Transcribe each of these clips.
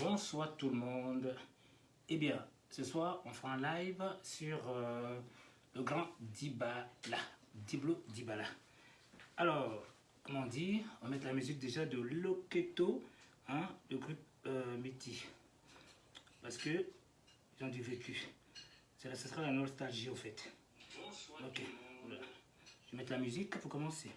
Bonsoir tout le monde. Eh bien, ce soir, on fera un live sur le grand Dibala, Diblo Dibala. Alors, comment dire, on va mettre la musique déjà de Loketo, hein, le groupe Métis. Parce que ils ont du vécu. Ce sera la nostalgie au fait. Ok, voilà. Je vais mettre la musique pour commencer.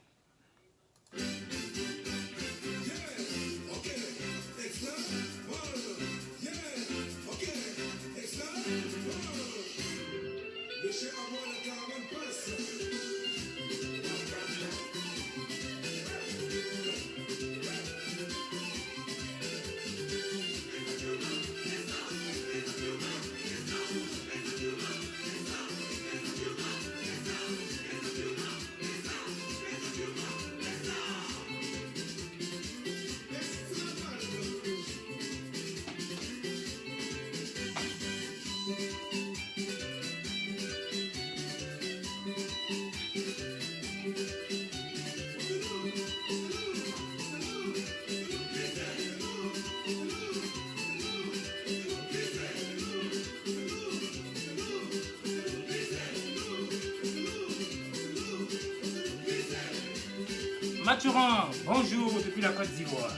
Mathurin, bonjour depuis la Côte d'Ivoire.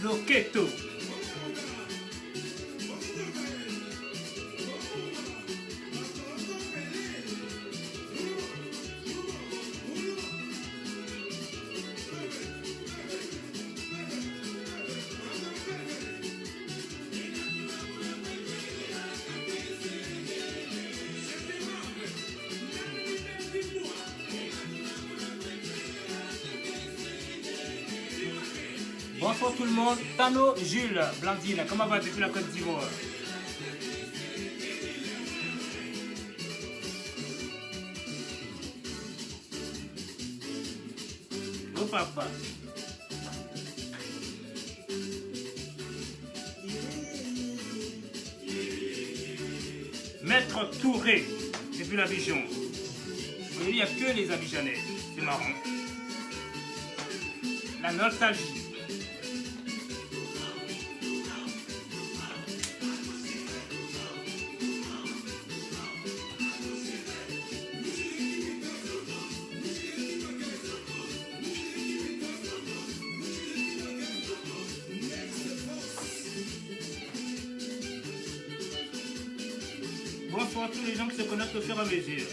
Loketo. Bonsoir tout le monde. Tano, Jules, Blandine, comment va depuis la Côte d'Ivoire? Oh papa. Maître Touré, depuis l'Abidjan. Il n'y a que les Abidjanais, c'est marrant. La nostalgie. Bonsoir à tous les gens qui se connectent au fur et à mesure.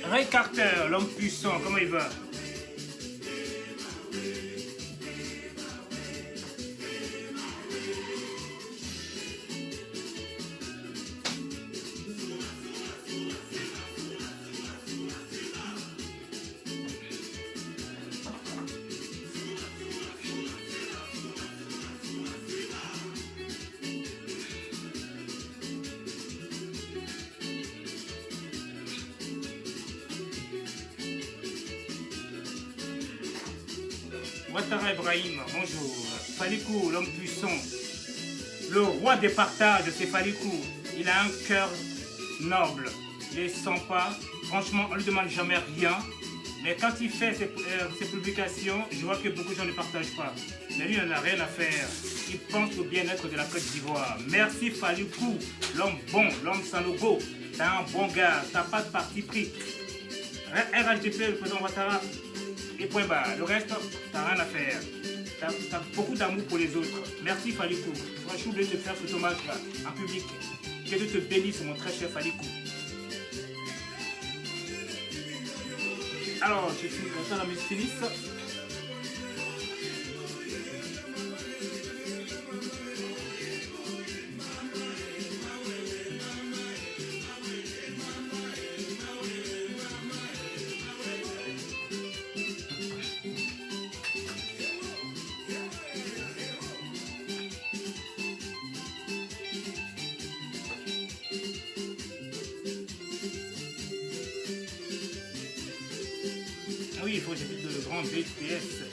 Ray Carter, l'homme puissant, comment il va? Ouattara Ibrahim, bonjour. Falikou, l'homme puissant. Le roi des partages, c'est Falikou. Il a un cœur noble. Il est sympa. Franchement, on ne lui demande jamais rien. Mais quand il fait ses publications, je vois que beaucoup de gens ne partagent pas. Mais lui, il n'en a rien à faire. Il pense au bien-être de la Côte d'Ivoire. Merci Falikou, l'homme bon, l'homme sans logo. T'es un bon gars, t'as pas de parti pris. RHDP, le président Ouattara. Et point barre. Le reste, t'as rien à faire. T'as beaucoup d'amour pour les autres. Merci Falikou. Je suis obligé de faire cet hommage-là, en public. Que Dieu te bénisse, mon très cher Falikou. Alors, je suis content de la musique finisse. faut que j'évite le grand BTS.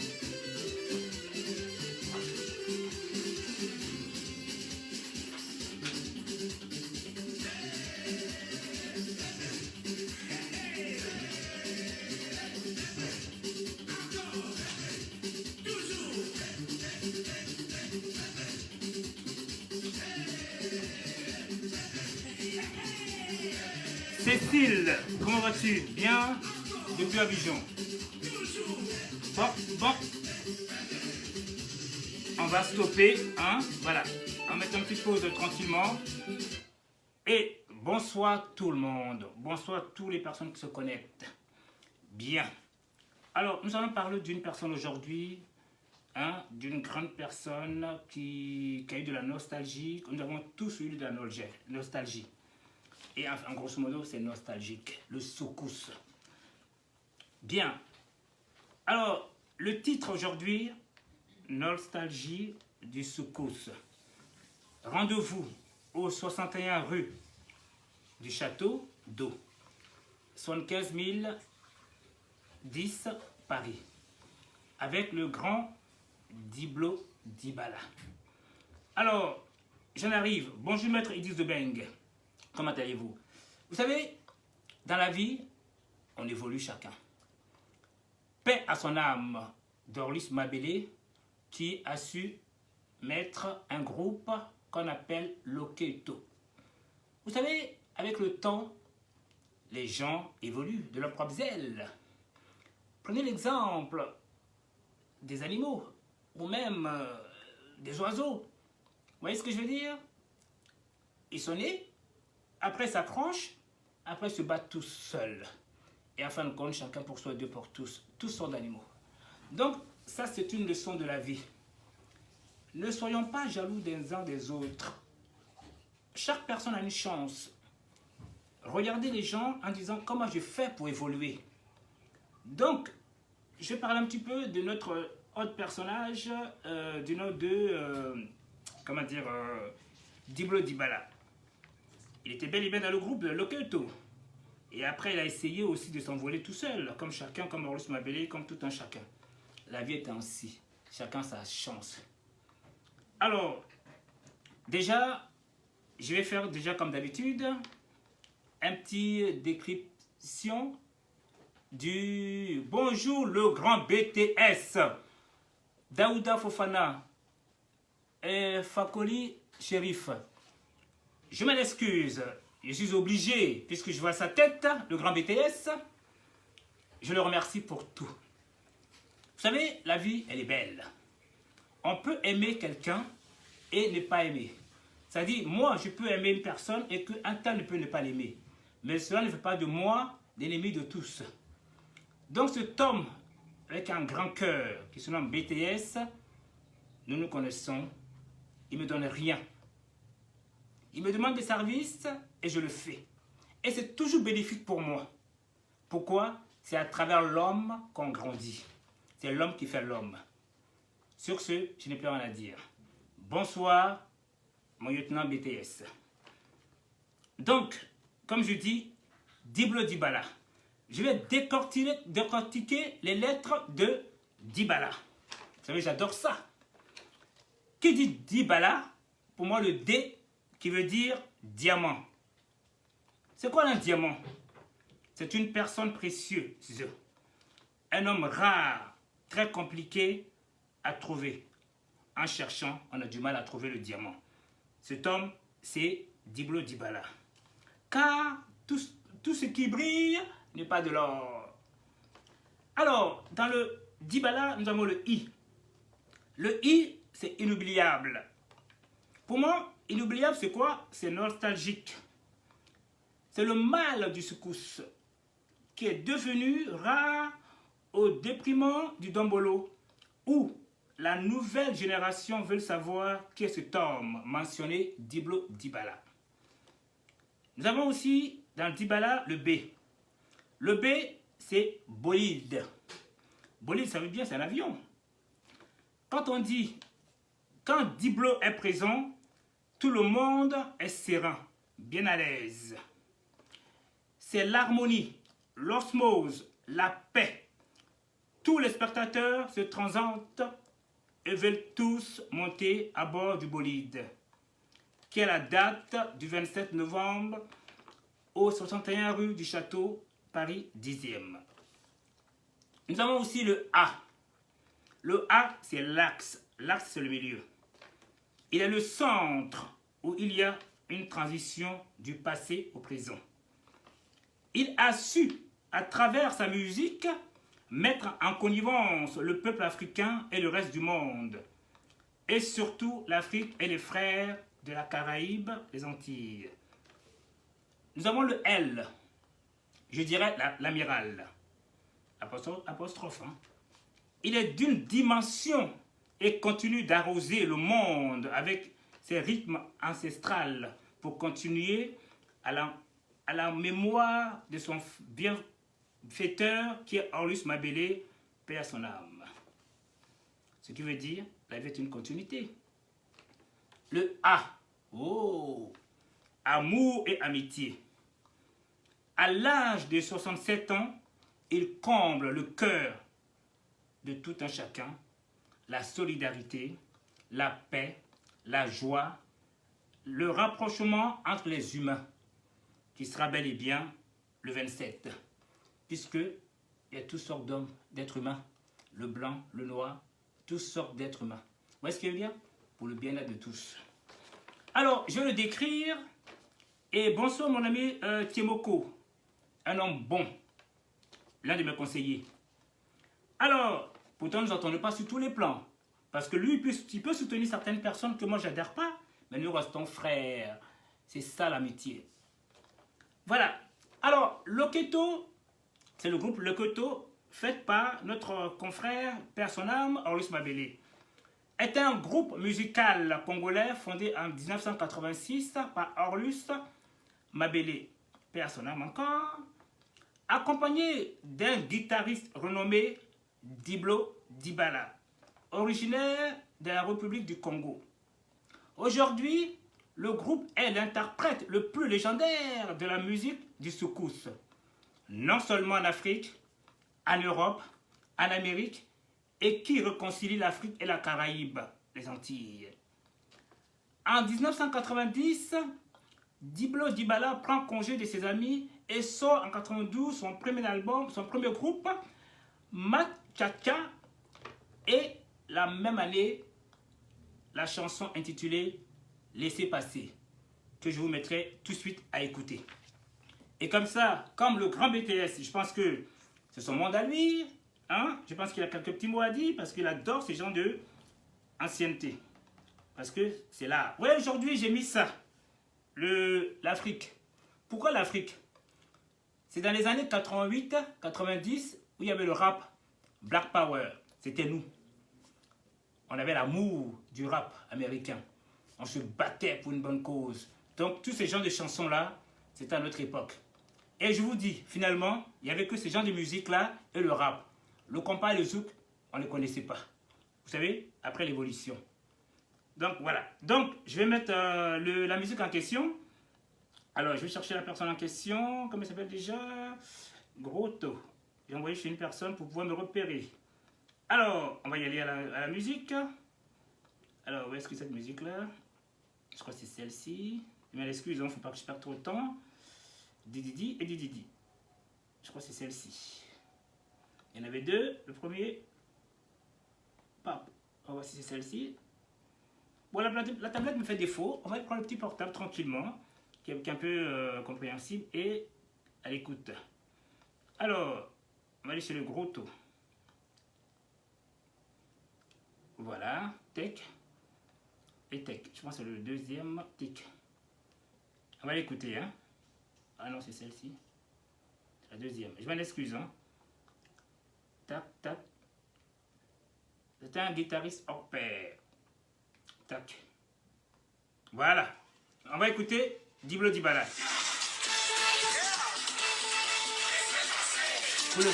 Cécile, comment vas-tu? Bien depuis Abidjan. Bon. On va stopper, hein? Voilà. On va mettre une petite pause tranquillement. Et bonsoir tout le monde. Bonsoir toutes les personnes qui se connectent. Bien. Alors, nous allons parler d'une personne aujourd'hui, hein, d'une grande personne qui a eu de la nostalgie. Nous avons tous eu de la nostalgie. Et en grosso modo, c'est nostalgique. Le soukous. Bien. Alors, le titre aujourd'hui, Nostalgie du soukous. Rendez-vous au 61 rue du Château d'Eau. 75 010 Paris. Avec le grand Diblo Dibala. Alors, j'en arrive. Bonjour maître Idriss de Beng. Comment allez-vous? Vous savez, dans la vie, on évolue chacun. Paix à son âme d'Orlis Mabélé qui a su mettre un groupe qu'on appelle Loketo. Vous savez, avec le temps, les gens évoluent de leurs propres ailes. Prenez l'exemple des animaux ou même des oiseaux. Vous voyez ce que je veux dire? Ils sont nés. Après, s'accrochent, après se battent tous seuls. Et en fin de compte, chacun pour soi, Dieu pour tous. Tous sont d'animaux. Donc, ça, c'est une leçon de la vie. Ne soyons pas jaloux des uns des autres. Chaque personne a une chance. Regardez les gens en disant comment je fais pour évoluer. Donc, je vais parler un petit peu de notre autre personnage, du nom de, Diblo Dibala. Il était bel et bien dans le groupe de Loketo. Et après, il a essayé aussi de s'envoler tout seul, comme chacun, comme Orlis Mabélé, comme tout un chacun. La vie est ainsi. Chacun sa chance. Alors, déjà, je vais faire déjà comme d'habitude, un petit décryption du bonjour le grand BTS. Daouda Fofana et Fakoli Shérif. Je m'en excuse, je suis obligé, puisque je vois sa tête, le grand BTS, je le remercie pour tout. Vous savez, la vie, elle est belle. On peut aimer quelqu'un et ne pas aimer. C'est-à-dire, moi, je peux aimer une personne et qu'un tel ne peut ne pas l'aimer. Mais cela ne fait pas de moi l'ennemi de tous. Donc cet homme, avec un grand cœur, qui se nomme BTS, nous nous connaissons, il ne me donne rien. Il me demande des services et je le fais. Et c'est toujours bénéfique pour moi. Pourquoi? C'est à travers l'homme qu'on grandit. C'est l'homme qui fait l'homme. Sur ce, je n'ai plus rien à dire. Bonsoir, mon lieutenant BTS. Donc, comme je dis, Diblo Dibala. Je vais décortiquer les lettres de Dibala. Vous savez, j'adore ça. Qui dit Dibala? Pour moi, le D qui veut dire diamant. C'est quoi un diamant? C'est une personne précieuse. Un homme rare, très compliqué à trouver. En cherchant, on a du mal à trouver le diamant. Cet homme, c'est Diblo Dibala. Car tout ce qui brille n'est pas de l'or. Alors, dans le Dibala, nous avons le I. Le I, c'est inoubliable. Pour moi, inoubliable, c'est quoi? C'est nostalgique. C'est le mal du soukous qui est devenu rare au déprimant du Dombolo, où la nouvelle génération veut savoir qui est cet homme mentionné Diblo Dibala. Nous avons aussi dans Dibala le B. Le B, c'est bolide. Bolide, ça veut dire c'est un avion. Quand on dit, quand Diblo est présent, tout le monde est serein, bien à l'aise. C'est l'harmonie, l'osmose, la paix. tous les spectateurs se transentent et veulent tous monter à bord du bolide, qui est la date du 27 novembre au 61 rue du Château, Paris 10e. Nous avons aussi le A. Le A, c'est l'axe. L'axe, c'est le milieu. Il est le centre où il y a une transition du passé au présent. Il a su, à travers sa musique, mettre en connivence le peuple africain et le reste du monde. Et surtout l'Afrique et les frères de la Caraïbe, les Antilles. Nous avons le L, je dirais l'amiral, apostrophe. Hein. Il est d'une dimension et continue d'arroser le monde avec ses rythmes ancestrales pour continuer à la mémoire de son bienfaiteur qui est Orlus Mabélé, paix à son âme. Ce qui veut dire la vie est une continuité. Le A, oh, amour et amitié. À l'âge de 67 ans, il comble le cœur de tout un chacun, la solidarité, la paix, la joie, le rapprochement entre les humains, qui sera bel et bien le 27, puisqu'il y a toutes sortes d'êtres humains, le blanc, le noir, toutes sortes d'êtres humains. Vous voyez ce qu'il veut dire? Pour le bien-être de tous. Alors, je vais le décrire, et bonsoir mon ami Tiemoko, un homme bon, l'un de mes conseillers. Alors, pourtant nous n'entendons pas sur tous les plans, parce que lui, il peut soutenir certaines personnes que moi j'adhère pas, mais nous restons frères. C'est ça l'amitié. Voilà. Alors, Loketo, c'est le groupe Loketo, fait par notre confrère, père son âme, Orlus Mabélé. Est un groupe musical congolais fondé en 1986 par Orlus Mabélé, père son âme encore, accompagné d'un guitariste renommé Diblo Dibala, originaire de la République du Congo. Aujourd'hui, le groupe est l'interprète le plus légendaire de la musique du soukous, non seulement en Afrique, en Europe, en Amérique, et qui réconcilie l'Afrique et la Caraïbe, les Antilles. En 1990, Diblo Dibala prend congé de ses amis et sort en 1992 son premier album, son premier groupe, Matchacha, et la même année, la chanson intitulée Laissez passer, que je vous mettrai tout de suite à écouter. Et comme ça, comme le grand BTS, je pense que c'est son monde à lui, hein? Je pense qu'il a quelques petits mots à dire parce qu'il adore ces gens de ancienneté. Parce que c'est là. Oui, aujourd'hui, j'ai mis ça. L'Afrique. Pourquoi l'Afrique? C'est dans les années 88, 90, où il y avait le rap Black Power. C'était nous. On avait l'amour du rap américain. On se battait pour une bonne cause. Donc, tous ces genres de chansons-là, c'était à notre époque. Et je vous dis, finalement, il n'y avait que ces genres de musique-là et le rap. Le compas et le zouk, on ne les connaissait pas. Vous savez, après l'évolution. Donc, voilà. Donc, je vais mettre la musique en question. Alors, je vais chercher la personne en question. Comment elle s'appelle déjà? Grotto. J'ai envoyé chez une personne pour pouvoir me repérer. Alors, on va y aller à la musique. Alors, où est-ce que cette musique-là? Je crois que c'est celle-ci. Mais excusez, il ne faut pas que je perde trop de temps. Didi et Didi. Je crois que c'est celle-ci. Il y en avait deux. Le premier. Pap. On va voir si c'est celle-ci. Bon, la tablette me fait défaut. On va prendre le petit portable tranquillement, qui est un peu compréhensible et à l'écoute. Alors, on va aller chez le gros taux. Voilà, tech et tech. Je pense que c'est le deuxième tic. On va l'écouter, hein. Ah non, c'est celle-ci. C'est la deuxième. Je m'en excuse, hein. Tac, tac. C'était un guitariste hors pair. Tac. Voilà. On va écouter Diblo Dibala. Oula.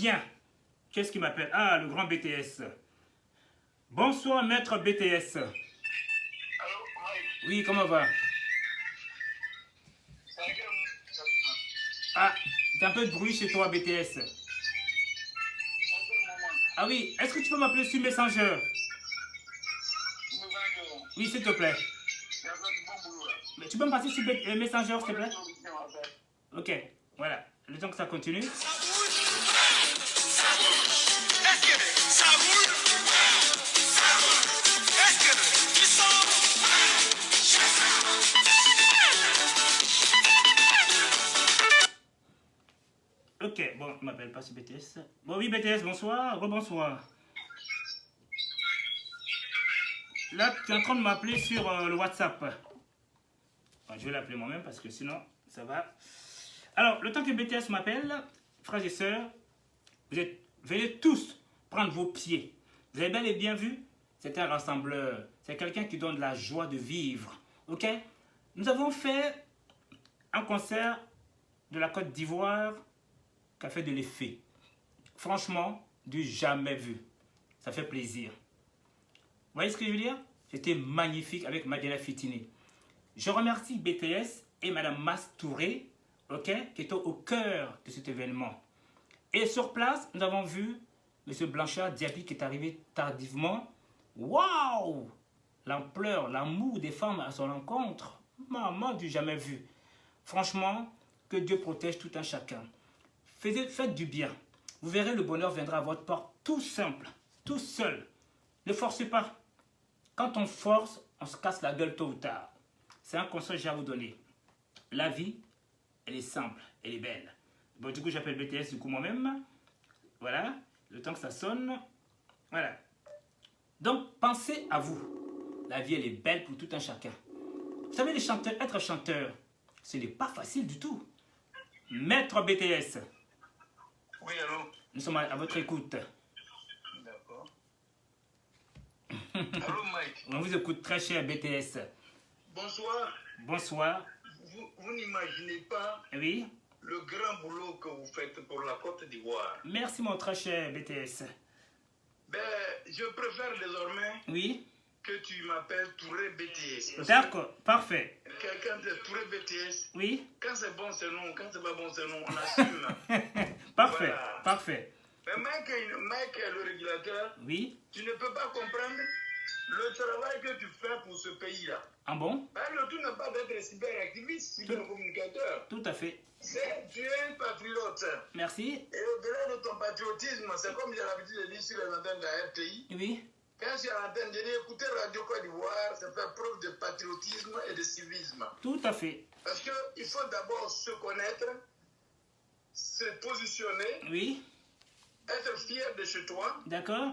Tiens, qu'est-ce qui m'appelle? Ah, le grand BTS. Bonsoir, maître BTS. Allô, Mike. Oui, comment va? C'est à quel moment? Ah, t'as un peu de bruit chez toi, BTS. C'est à quel moment? Ah oui, est-ce que tu peux m'appeler sur Messenger? Oui, s'il te plaît. Il y a pas de bon boulot là. Mais tu peux me passer sur Messenger, s'il te plaît? Solution à faire. Ok, voilà. Le temps que ça continue. Ok, bon, il m'appelle pas sur BTS. Bon, oui, BTS, bonsoir. Rebonsoir. Là, tu es en train de m'appeler sur le WhatsApp. Bon, je vais l'appeler moi-même parce que sinon, ça va. Alors, le temps que BTS m'appelle, frères et sœurs, venez tous prendre vos pieds. Vous avez bel et bien vu, c'est un rassembleur. C'est quelqu'un qui donne de la joie de vivre. Ok? Nous avons fait un concert de la Côte d'Ivoire qui a fait de l'effet. Franchement, du jamais vu. Ça fait plaisir. Vous voyez ce que je veux dire? C'était magnifique avec Madela Fitini. Je remercie BTS et Madame Mas Touré, ok, qui étaient au cœur de cet événement. Et sur place, nous avons vu M. Blanchard Diaby qui est arrivé tardivement. Waouh! L'ampleur, l'amour des femmes à son encontre. Maman du jamais vu. Franchement, que Dieu protège tout un chacun. Faites du bien. Vous verrez, le bonheur viendra à votre porte tout simple, tout seul. Ne forcez pas. Quand on force, on se casse la gueule tôt ou tard. C'est un conseil que j'ai à vous donner. La vie, elle est simple, elle est belle. Bon, du coup, j'appelle BTS du coup moi-même. Voilà, le temps que ça sonne. Voilà. Donc, pensez à vous. La vie, elle est belle pour tout un chacun. Vous savez, les chanteurs, être chanteur, ce n'est pas facile du tout. Maître BTS, Oui, allô? nous sommes à votre écoute. D'accord. Allô, Mike. On vous écoute très cher BTS. Bonsoir. Bonsoir. Vous n'imaginez pas Oui. le grand boulot que vous faites pour la Côte d'Ivoire. Merci mon très cher BTS. Ben, je préfère désormais Oui. que tu m'appelles Touré BTS. D'accord, parfait. Quelqu'un de Touré BTS, Oui. quand c'est bon, c'est non. Quand c'est pas bon, c'est non. On assume. Parfait, Voilà. parfait. Mais Mike, le régulateur, Oui. tu ne peux pas comprendre le travail que tu fais pour ce pays-là. Ah bon? Ben, le tout n'est pas d'être cyberactiviste, cybercommunicateur. Tout à fait. Tu es un patriote. Merci. Et au-delà de ton patriotisme, c'est comme j'ai l'habitude de dire sur les antennes de la RTI. Oui. Quand je suis à l'antenne, je dis écoutez Radio Côte d'Ivoire, ça fait preuve de patriotisme et de civisme. Tout à fait. Parce qu'il faut d'abord se connaître, se positionner, Oui. être fier de chez toi, D'accord.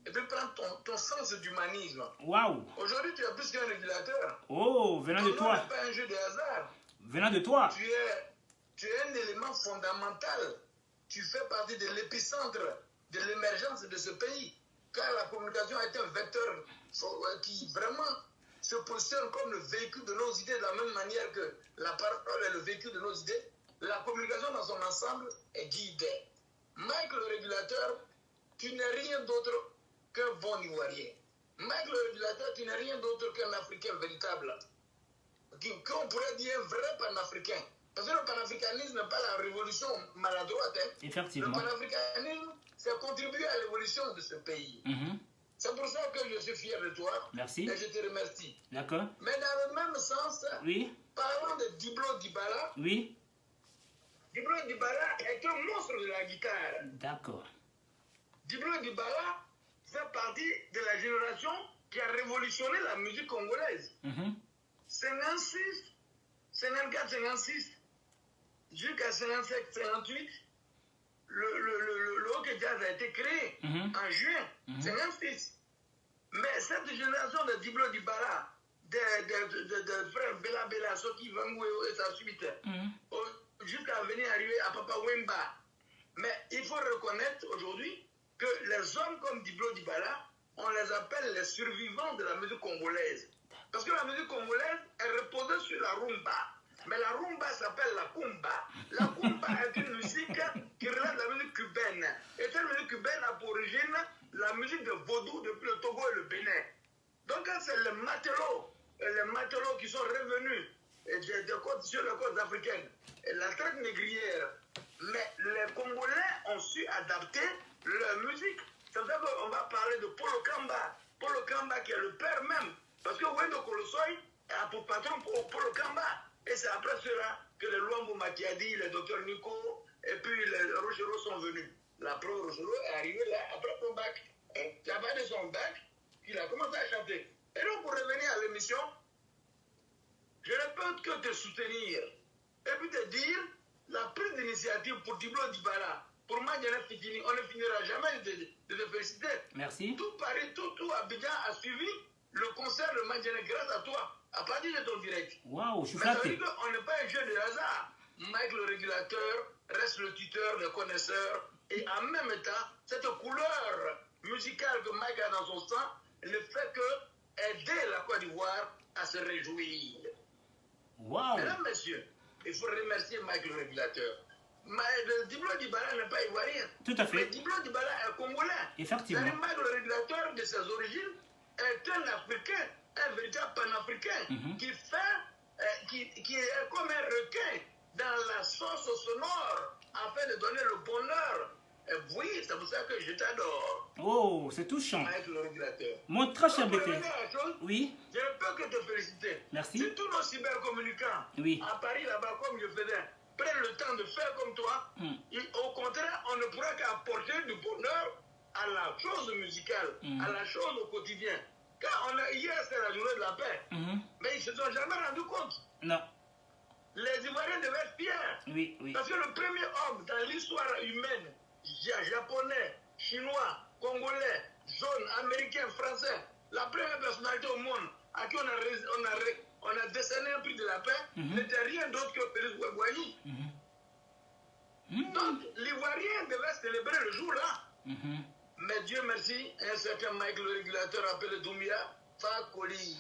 et puis prendre ton sens d'humanisme. Waouh. Aujourd'hui, tu es plus qu'un régulateur. Oh, venant de Ton nom toi. n'est pas un jeu de hasard. Venant de toi. Tu es un élément fondamental. Tu fais partie de l'épicentre de l'émergence de ce pays. Car la communication est un vecteur qui vraiment se positionne comme le véhicule de nos idées de la même manière que la parole est le véhicule de nos idées. La communication dans son ensemble est guidée. Mike le régulateur, tu n'es rien d'autre qu'un bon Ivoirien. Mike le régulateur, tu n'es rien d'autre qu'un Africain véritable. Qu'on pourrait dire un vrai panafricain. Parce que le panafricanisme n'est pas la révolution maladroite. Hein. Effectivement. Le panafricanisme, c'est contribuer à l'évolution de ce pays. C'est pour ça que je suis fier de toi. Merci. Et je te remercie. D'accord. Mais dans le même sens, Oui. parlons de Diblo Dibala. Oui. Diblo Dibala est un monstre de la guitare. D'accord. Diblo Dibala fait partie de la génération qui a révolutionné la musique congolaise. 56, 54, 56, jusqu'à 57, 58, le hockey jazz a été créé en juin 56. Mais cette génération de Diblo Dibala, de frères Bella Bella, Soki Vangwe et sa suite, jusqu'à venir arriver à Papa Wemba. Mais il faut reconnaître aujourd'hui que les hommes comme Diblo Dibala, on les appelle les survivants de la musique congolaise. Parce que la musique congolaise est reposée sur la rumba. Mais la rumba s'appelle la kumba. La kumba est une musique qui relève de la musique cubaine. cubaine. Et cette musique cubaine a pour origine la musique de vaudou depuis le Togo et le Bénin. Donc c'est les matelots qui sont revenus sur les côtes africaines, et la traite négrière. Mais les Congolais ont su adapter leur musique. C'est pour ça qu'on va parler de Polo Kamba. Polo Kamba qui est le père même. Parce que Wendo Kolosoy a pour patron Polo Kamba. Et c'est après cela que les Luambo Makiadi, les docteurs Nico, et puis les Rochereau sont venus. La preuve, Rochereau est arrivé là après son bac. Il a pas de son bac, il a commencé à chanter. Et donc pour revenir à l'émission, je ne peux que te soutenir. Et puis te dire, la prise d'initiative pour Diblo Dibala, pour Madjana Fitini, on ne finira jamais de te féliciter. Merci. Tout Paris, tout Abidjan a suivi le concert de Madjana grâce à toi, à partir de ton direct. Waouh, je suis Mais ça veut flatté. dire qu'on n'est pas un jeu de hasard. Mike le régulateur reste le tuteur, le connaisseur. Et en même temps, cette couleur musicale que Mike a dans son sang ne fait que aider la Côte d'Ivoire à se réjouir. Waouh. Mesdames, messieurs, il faut remercier Mike le régulateur. Diblo Dibala n'est pas ivoirien. Tout à Mais fait. Diblo Dibala est congolais. Effectivement. C'est-à-dire Mike le régulateur de ses origines est un Africain, un véritable panafricain qui fait, qui est comme un requin dans la sauce sonore afin de donner le bonheur. Et oui, c'est pour ça que je t'adore. Oh, c'est touchant. Mike le régulateur. Mon très cher Pour BT. revenir à la chose, Oui, je ne peux que te féliciter. Merci. Si tous nos cybercommunicants Oui. à Paris, là-bas, comme je faisais, prennent le temps de faire comme toi, au contraire, on ne pourra qu'apporter du bonheur à la chose musicale, à la chose au quotidien. Car hier, c'est la journée de la paix, mais ils ne se sont jamais rendus compte. non. Les Ivoiriens devaient être fiers. Oui, oui. Parce que le premier homme dans l'histoire humaine, japonais, chinois, congolais, jaune, américain, français, la première personnalité au monde à qui on a décerné un prix de la paix, n'était rien d'autre que Félix Houphouët-Boigny. Donc, l'Ivoirien devait célébrer le jour-là. Mais Dieu merci, un certain Mike le régulateur appelé Doumbia, Fakoli,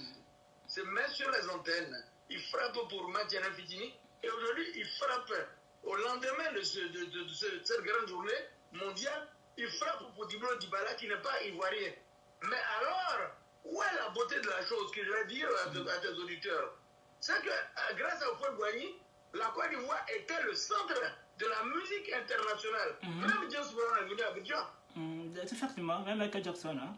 se met sur les antennes. Il frappe pour Madjana Fitini et aujourd'hui il frappe au lendemain de cette grande journée mondiale, il frappe pour Diblo Dibala qui n'est pas ivoirien. Mais alors, où est la beauté de la chose que je vais dire à tes auditeurs? C'est que grâce à Houphouët-Boigny, la Côte d'Ivoire était le centre de la musique internationale. Même James Brown est venu à Abidjan. Effectivement, même Michael Jackson. Hein?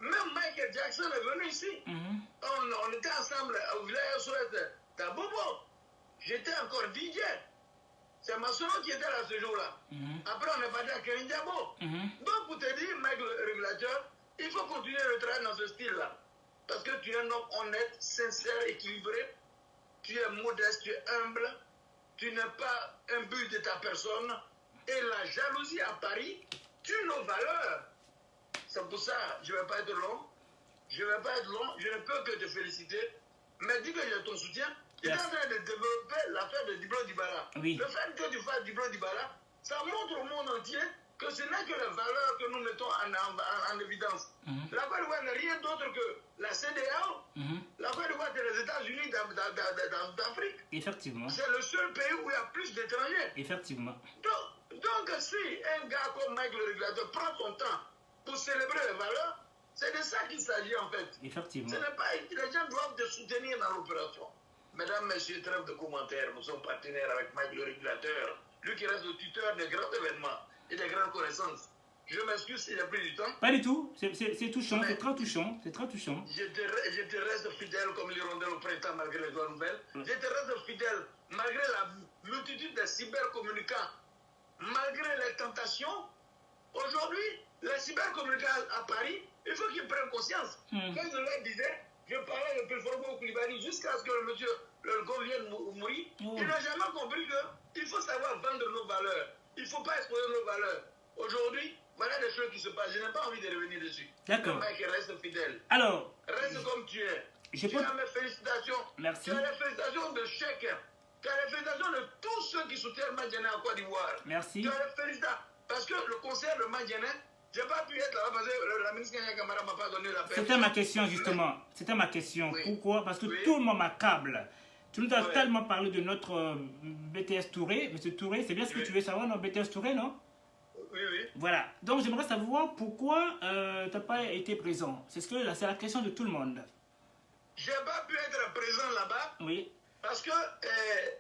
Même Michael Jackson est venu ici. On était ensemble au village Souhaite d'Abobo. J'étais encore DJ. C'est ma soeur qui était là ce jour-là. Après, on est parti à Kérindiabo. Donc, pour te dire, Mike le régulateur, il faut continuer le travail dans ce style-là. Parce que tu es un homme honnête, sincère, équilibré. Tu es modeste, tu es humble. Tu n'es pas un but de ta personne. Et la jalousie à Paris tue nos valeurs. C'est pour ça, je ne vais pas être long. Je ne peux que te féliciter. Mais dis que j'ai ton soutien. Tu es en train de développer l'affaire de Diblo Dibala. Oui. Le fait que tu fasses Diblo Dibala, ça montre au monde entier que ce n'est que les valeurs que nous mettons en évidence. La Côte d'Ivoire n'est rien d'autre que la CEDEAO. La Côte d'Ivoire, c'est les États-Unis d'Afrique. Effectivement. C'est le seul pays où il y a plus d'étrangers. Effectivement. Donc, si un gars comme Mike le régulateur prend son temps pour célébrer les valeurs, c'est de ça qu'il s'agit en fait. Effectivement. Ce n'est pas, les gens doivent te soutenir dans l'opération. Mesdames, messieurs, trêve de commentaires, nous sommes partenaires avec Mike le régulateur, lui qui reste le tuteur des grands événements et des grandes connaissances. Je m'excuse s'il a pris du temps. Pas du tout, c'est touchant, c'est très touchant, c'est très touchant. Je te reste fidèle comme l'hirondelle au printemps malgré les bonnes nouvelles. Je te reste fidèle malgré la multitude de cybercommunicants, malgré les tentations. Aujourd'hui, les cybercommunicants à Paris, il faut qu'ils prennent conscience. Comme je leur disais, je parlais de Pelforbo Koulibaly jusqu'à ce que le monsieur, le gars vienne mourir. Il n'a jamais compris qu'il faut savoir vendre nos valeurs. Il ne faut pas exposer nos valeurs. Aujourd'hui, voilà des choses qui se passent. Je n'ai pas envie de revenir dessus. D'accord. Le mec reste fidèle. Alors, reste comme tu es. Tu as mes félicitations. Merci. Tu as les félicitations de chacun. Tu as les félicitations de tous ceux qui soutiennent Madjana en Côte d'Ivoire. Merci. Tu as les félicitations. Parce que le concert de Madjana, je n'ai pas pu être là parce que la ministre Kenya Kamara ne m'a pas donné la permission. C'était ma question justement. C'était ma question. Oui. Pourquoi? Parce que tout le monde m'accable. Tu nous as tellement parlé de notre BTS Touré. Monsieur Touré, c'est bien ce que tu veux savoir, non? BTS Touré, non? Oui, oui. Voilà. Donc, j'aimerais savoir pourquoi tu n'as pas été présent. C'est la question de tout le monde. Je n'ai pas pu être présent là-bas. Oui. Parce que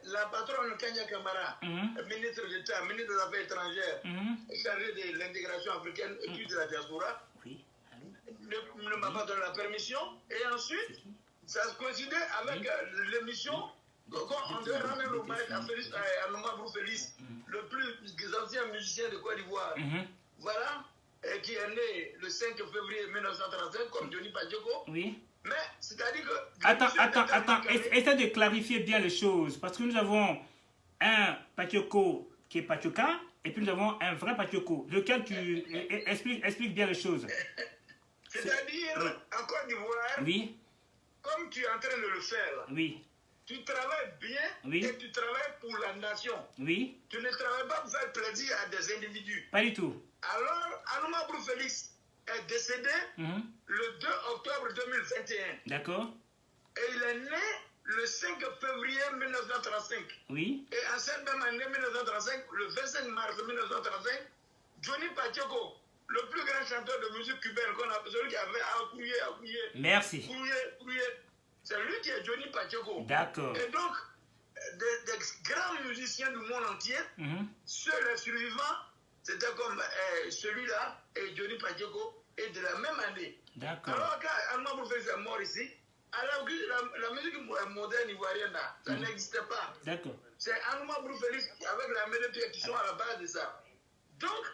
la patronne Kanya Kamara, ministre d'État, ministre des Affaires étrangères, chargée de l'intégration africaine et puis de la diaspora, ne m'a pas donné la permission. Et ensuite, ça coïncidait avec l'émission. On devait rendre un hommage à Noumabrou Félix, le plus ancien musicien de Côte d'Ivoire. Voilà, qui est né le 5 février 1935, comme Johnny Padioko. Oui. Mais, c'est-à-dire que... Attends, essaie de clarifier bien les choses. Parce que nous avons un Padioko qui est Patioka, et puis nous avons un vrai Padioko. Lequel tu... Explique bien les choses. C'est-à-dire, en Côte d'Ivoire, oui. Comme tu es en train de le faire, oui. Tu travailles bien et tu travailles pour la nation. Oui. Tu ne travailles pas pour faire plaisir à des individus. Pas du tout. Alors, Noumabrou Félix est décédé le 2 octobre 2021. D'accord. Et il est né le 5 février 1935. Oui. Et en cette même année 1935, le 25 mars 1935, Johnny Padioko, le plus grand chanteur de musique cubaine qu'on a, celui qui avait Akouye. Merci. Kouye. C'est lui qui est Johnny Padioko. D'accord. Et donc, des grands musiciens du monde entier, ceux les survivants, c'était comme celui-là et Johnny Padioko, et de la même année. D'accord. Alors, quand Noumabrou Félix est mort ici, alors que la musique moderne ivoirienne, ça n'existait pas. D'accord. C'est Noumabrou Félix avec la mélodie qui sont à la base de ça. Donc,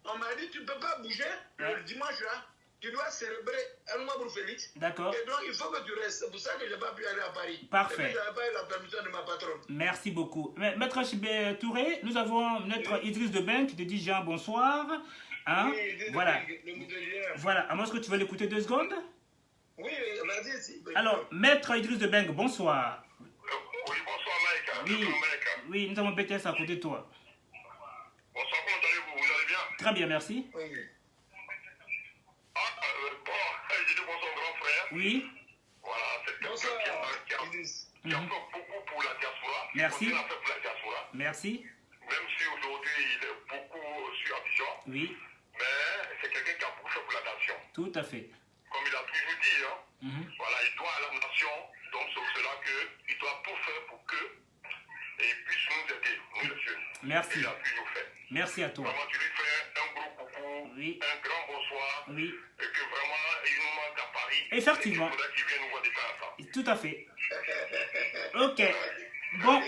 on m'a dit, tu ne peux pas bouger le dimanche là. Tu dois célébrer Noumabrou Félix. D'accord. Et donc, il faut que tu restes. C'est pour ça que je n'ai pas pu aller à Paris. Parfait. Et je n'avais pas eu la permission de ma patronne. Merci beaucoup. Maître Chibé Touré, nous avons notre Idriss Debeng qui te dit Jean, bonsoir. Hein? Oui, voilà. le voilà. À moins que tu veux l'écouter 2 secondes? Oui, vas-y. Si. Alors, Maître Idriss Debeng, bonsoir. Oui, bonsoir Mike. Oui, oui, nous avons BTS à côté de toi. Bonsoir, comment allez-vous? Vous allez bien? Très bien, merci. Oui. Bon, je dis bonsoir grand frère. Oui. Voilà, c'est quelqu'un qui a fait beaucoup pour la diaspora. Merci. Il a fait pour la diaspora. Merci. Même si aujourd'hui il est beaucoup sur Abidjan. Oui. Mais c'est quelqu'un qui a beaucoup fait pour la nation. Tout à fait. Comme il a toujours dit, voilà, il doit à la nation. Donc c'est pour cela qu'il doit tout faire pour que et puisse nous aider, nous les jeunes. Merci. Il a toujours fait. Merci à toi. Vraiment, tu lui fais un gros coucou, un grand bonsoir. Oui. Et que vraiment, il nous manque à Paris. Effectivement. Il faudrait qu'il vienne nous voir de temps en temps. Tout à fait. Ok. Bon.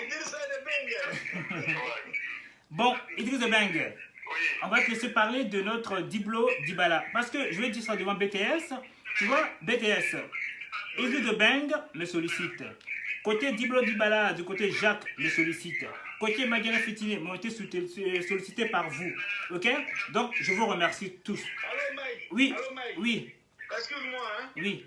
Bon, Idriss Debeng. Oui. On va te laisser parler de notre Diblo Dibala. Parce que je vais dire ça devant BTS. Tu vois, BTS. Idriss Debeng me sollicite. Côté Diblo Dibala, du côté Jacques me sollicite. Côté Madiana Fitini, m'ont été sollicités par vous. Ok? Donc, je vous remercie tous. Allô, Mike? Oui. Allô, Mike? Oui. Excuse-moi, hein? Oui.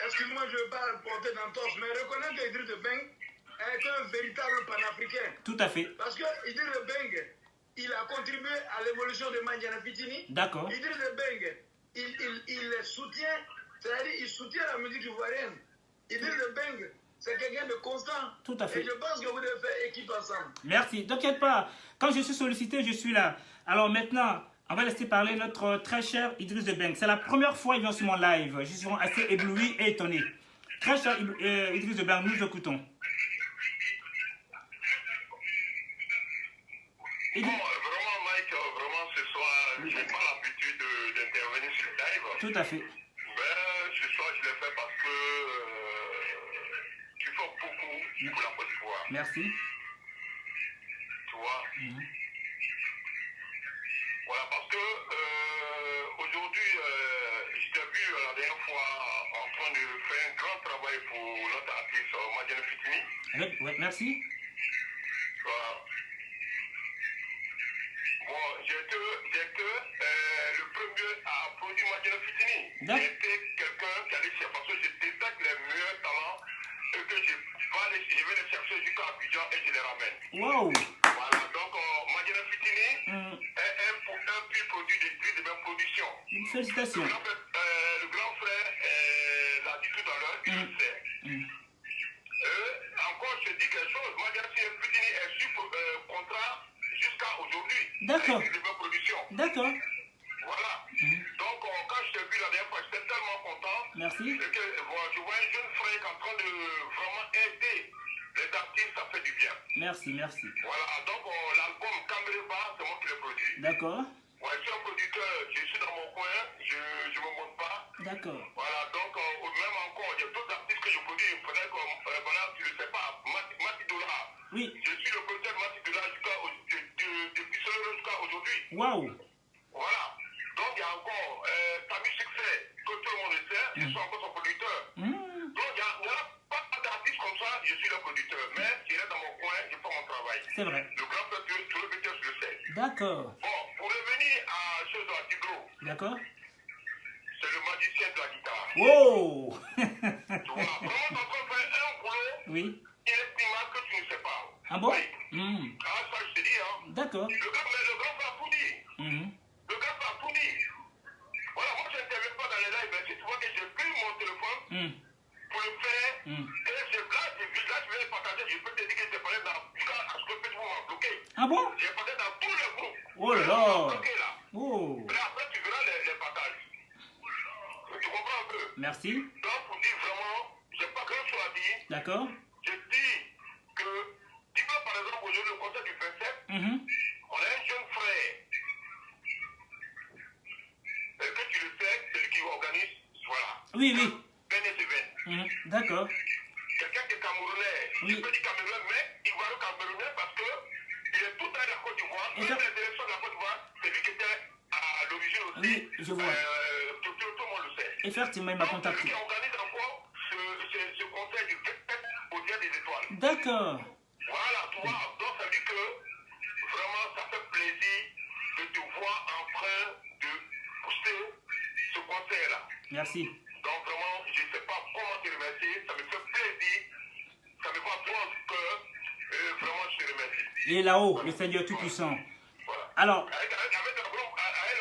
Excuse-moi, je ne veux pas porter d'entorse, mais reconnais que Idriss Debeng est un véritable panafricain. Tout à fait. Parce que Idriss Debeng, il a contribué à l'évolution de Madiana Fitini. D'accord. Idriss Debeng, il soutient, c'est-à-dire il soutient la musique ivoirienne. Idriss Debeng, c'est quelqu'un de constant. Tout à fait. Et je pense que vous devez faire équipe ensemble. Merci. T'inquiète pas. Quand je suis sollicité, je suis là. Alors maintenant, on va laisser parler notre très cher Idriss Debeng. C'est la première fois qu'il vient sur mon live. Je suis assez ébloui et étonné. Très cher Idriss Debeng, nous écoutons. Bon, vraiment, Mike, vraiment, ce soir, je n'ai pas l'habitude d'intervenir sur le live. Tout à fait. Mais ce soir, je l'ai fait parce que tu fais beaucoup pour la Côte d'Ivoire. Merci. Tu vois? Voilà, parce que aujourd'hui, je t'ai vu la dernière fois en train de faire un grand travail pour notre artiste Madiana Fitini. Ouais, merci. Voilà. Bon, j'étais le premier à produire Madiana Fitini. J'étais quelqu'un qui allait chercher, parce que je détecte les meilleurs talents et que je vais les chercher jusqu'à Abidjan et je les ramène. Wow. Voilà, donc Madiana Fitini est un pur produit de même production. Félicitations. Le grand frère l'a dit tout à l'heure, il le sait. Encore, je dis quelque chose, Madiana Fitini est sur contrat jusqu'à aujourd'hui. D'accord. D'accord. Voilà. Donc, quand je t'ai vu la dernière fois, j'étais tellement content. Merci. Et que, je vois un jeune frère qui est en train de vraiment aider les artistes, ça fait du bien. Merci, merci. Voilà, donc l'album Camereba, c'est moi qui l'ai produit. D'accord. Ouais, je suis un producteur, je suis dans mon coin, je ne me monte pas. D'accord. Voilà, donc même encore, il y a d'autres artistes que je produis. Il faudrait que, voilà, tu ne le sais pas, Mati Dola. Oui. Je suis le producteur Mati Dola depuis seulement jusqu'à aujourd'hui. Waouh. Voilà. Donc il y a encore Tami Succès, que tout le monde le sait, je suis encore son producteur. Donc il y a pas d'artistes comme ça, je suis le producteur. Mais je reste dans mon coin, je fais mon travail. C'est vrai. Le grand frère, tout le BTS le sait. D'accord. Bon, pour revenir à chose de Tigro, D'accord. c'est le magicien de la guitare. Wow. Tu vois, vraiment, t'es en train de faire un boulot Oui. inestimable que tu ne sais pas. Ah bon? Oui. Ah, ça, je te dis, hein. D'accord. Le grand frère a tout dit. Le grand frère a tout dit. Voilà, moi, je n'interviens pas dans les lives, mais si tu vois que j'ai pris mon téléphone pour le faire, et là, je vais le partager, je peux te dire que j'ai parlé jusqu'à ce que Facebook m'a bloqué. Ah bon? J'ai parlé dans tous les groupes. Oh là là. Bloqué, là. Oh. Mais après, tu verras les partages. Tu comprends un peu? Merci. Donc, pour dire vraiment, j'ai pas grand chose à dire. D'accord. Je dis que, dis-moi par exemple, aujourd'hui, le concert du 27, on a un jeune frère. Que tu le sais, celui qui organise, voilà. Oui, oui. Ben et Seven. D'accord. Quelqu'un qui est camerounais. Oui. Je peux dire camerounais, mais il va le camerounais parce que il est tout à la Côte d'Ivoire. Même les élections de la Côte d'Ivoire, c'est lui qui était à l'origine aussi. Oui, je vois. Tout le monde le sait. Effectivement, il m'a Donc, contacté. celui qui organise encore ce concert du 27 au Dia des Étoiles. D'accord. Voilà, tu vois, donc ça veut dire que vraiment ça fait plaisir de te voir en train de pousser ce concert-là. Merci. Donc vraiment, je ne sais pas comment te remercier, ça me fait plaisir, ça me va droit au cœur, et vraiment je te remercie. Il est là-haut, le Seigneur Tout-Puissant. Voilà. Alors, Avec la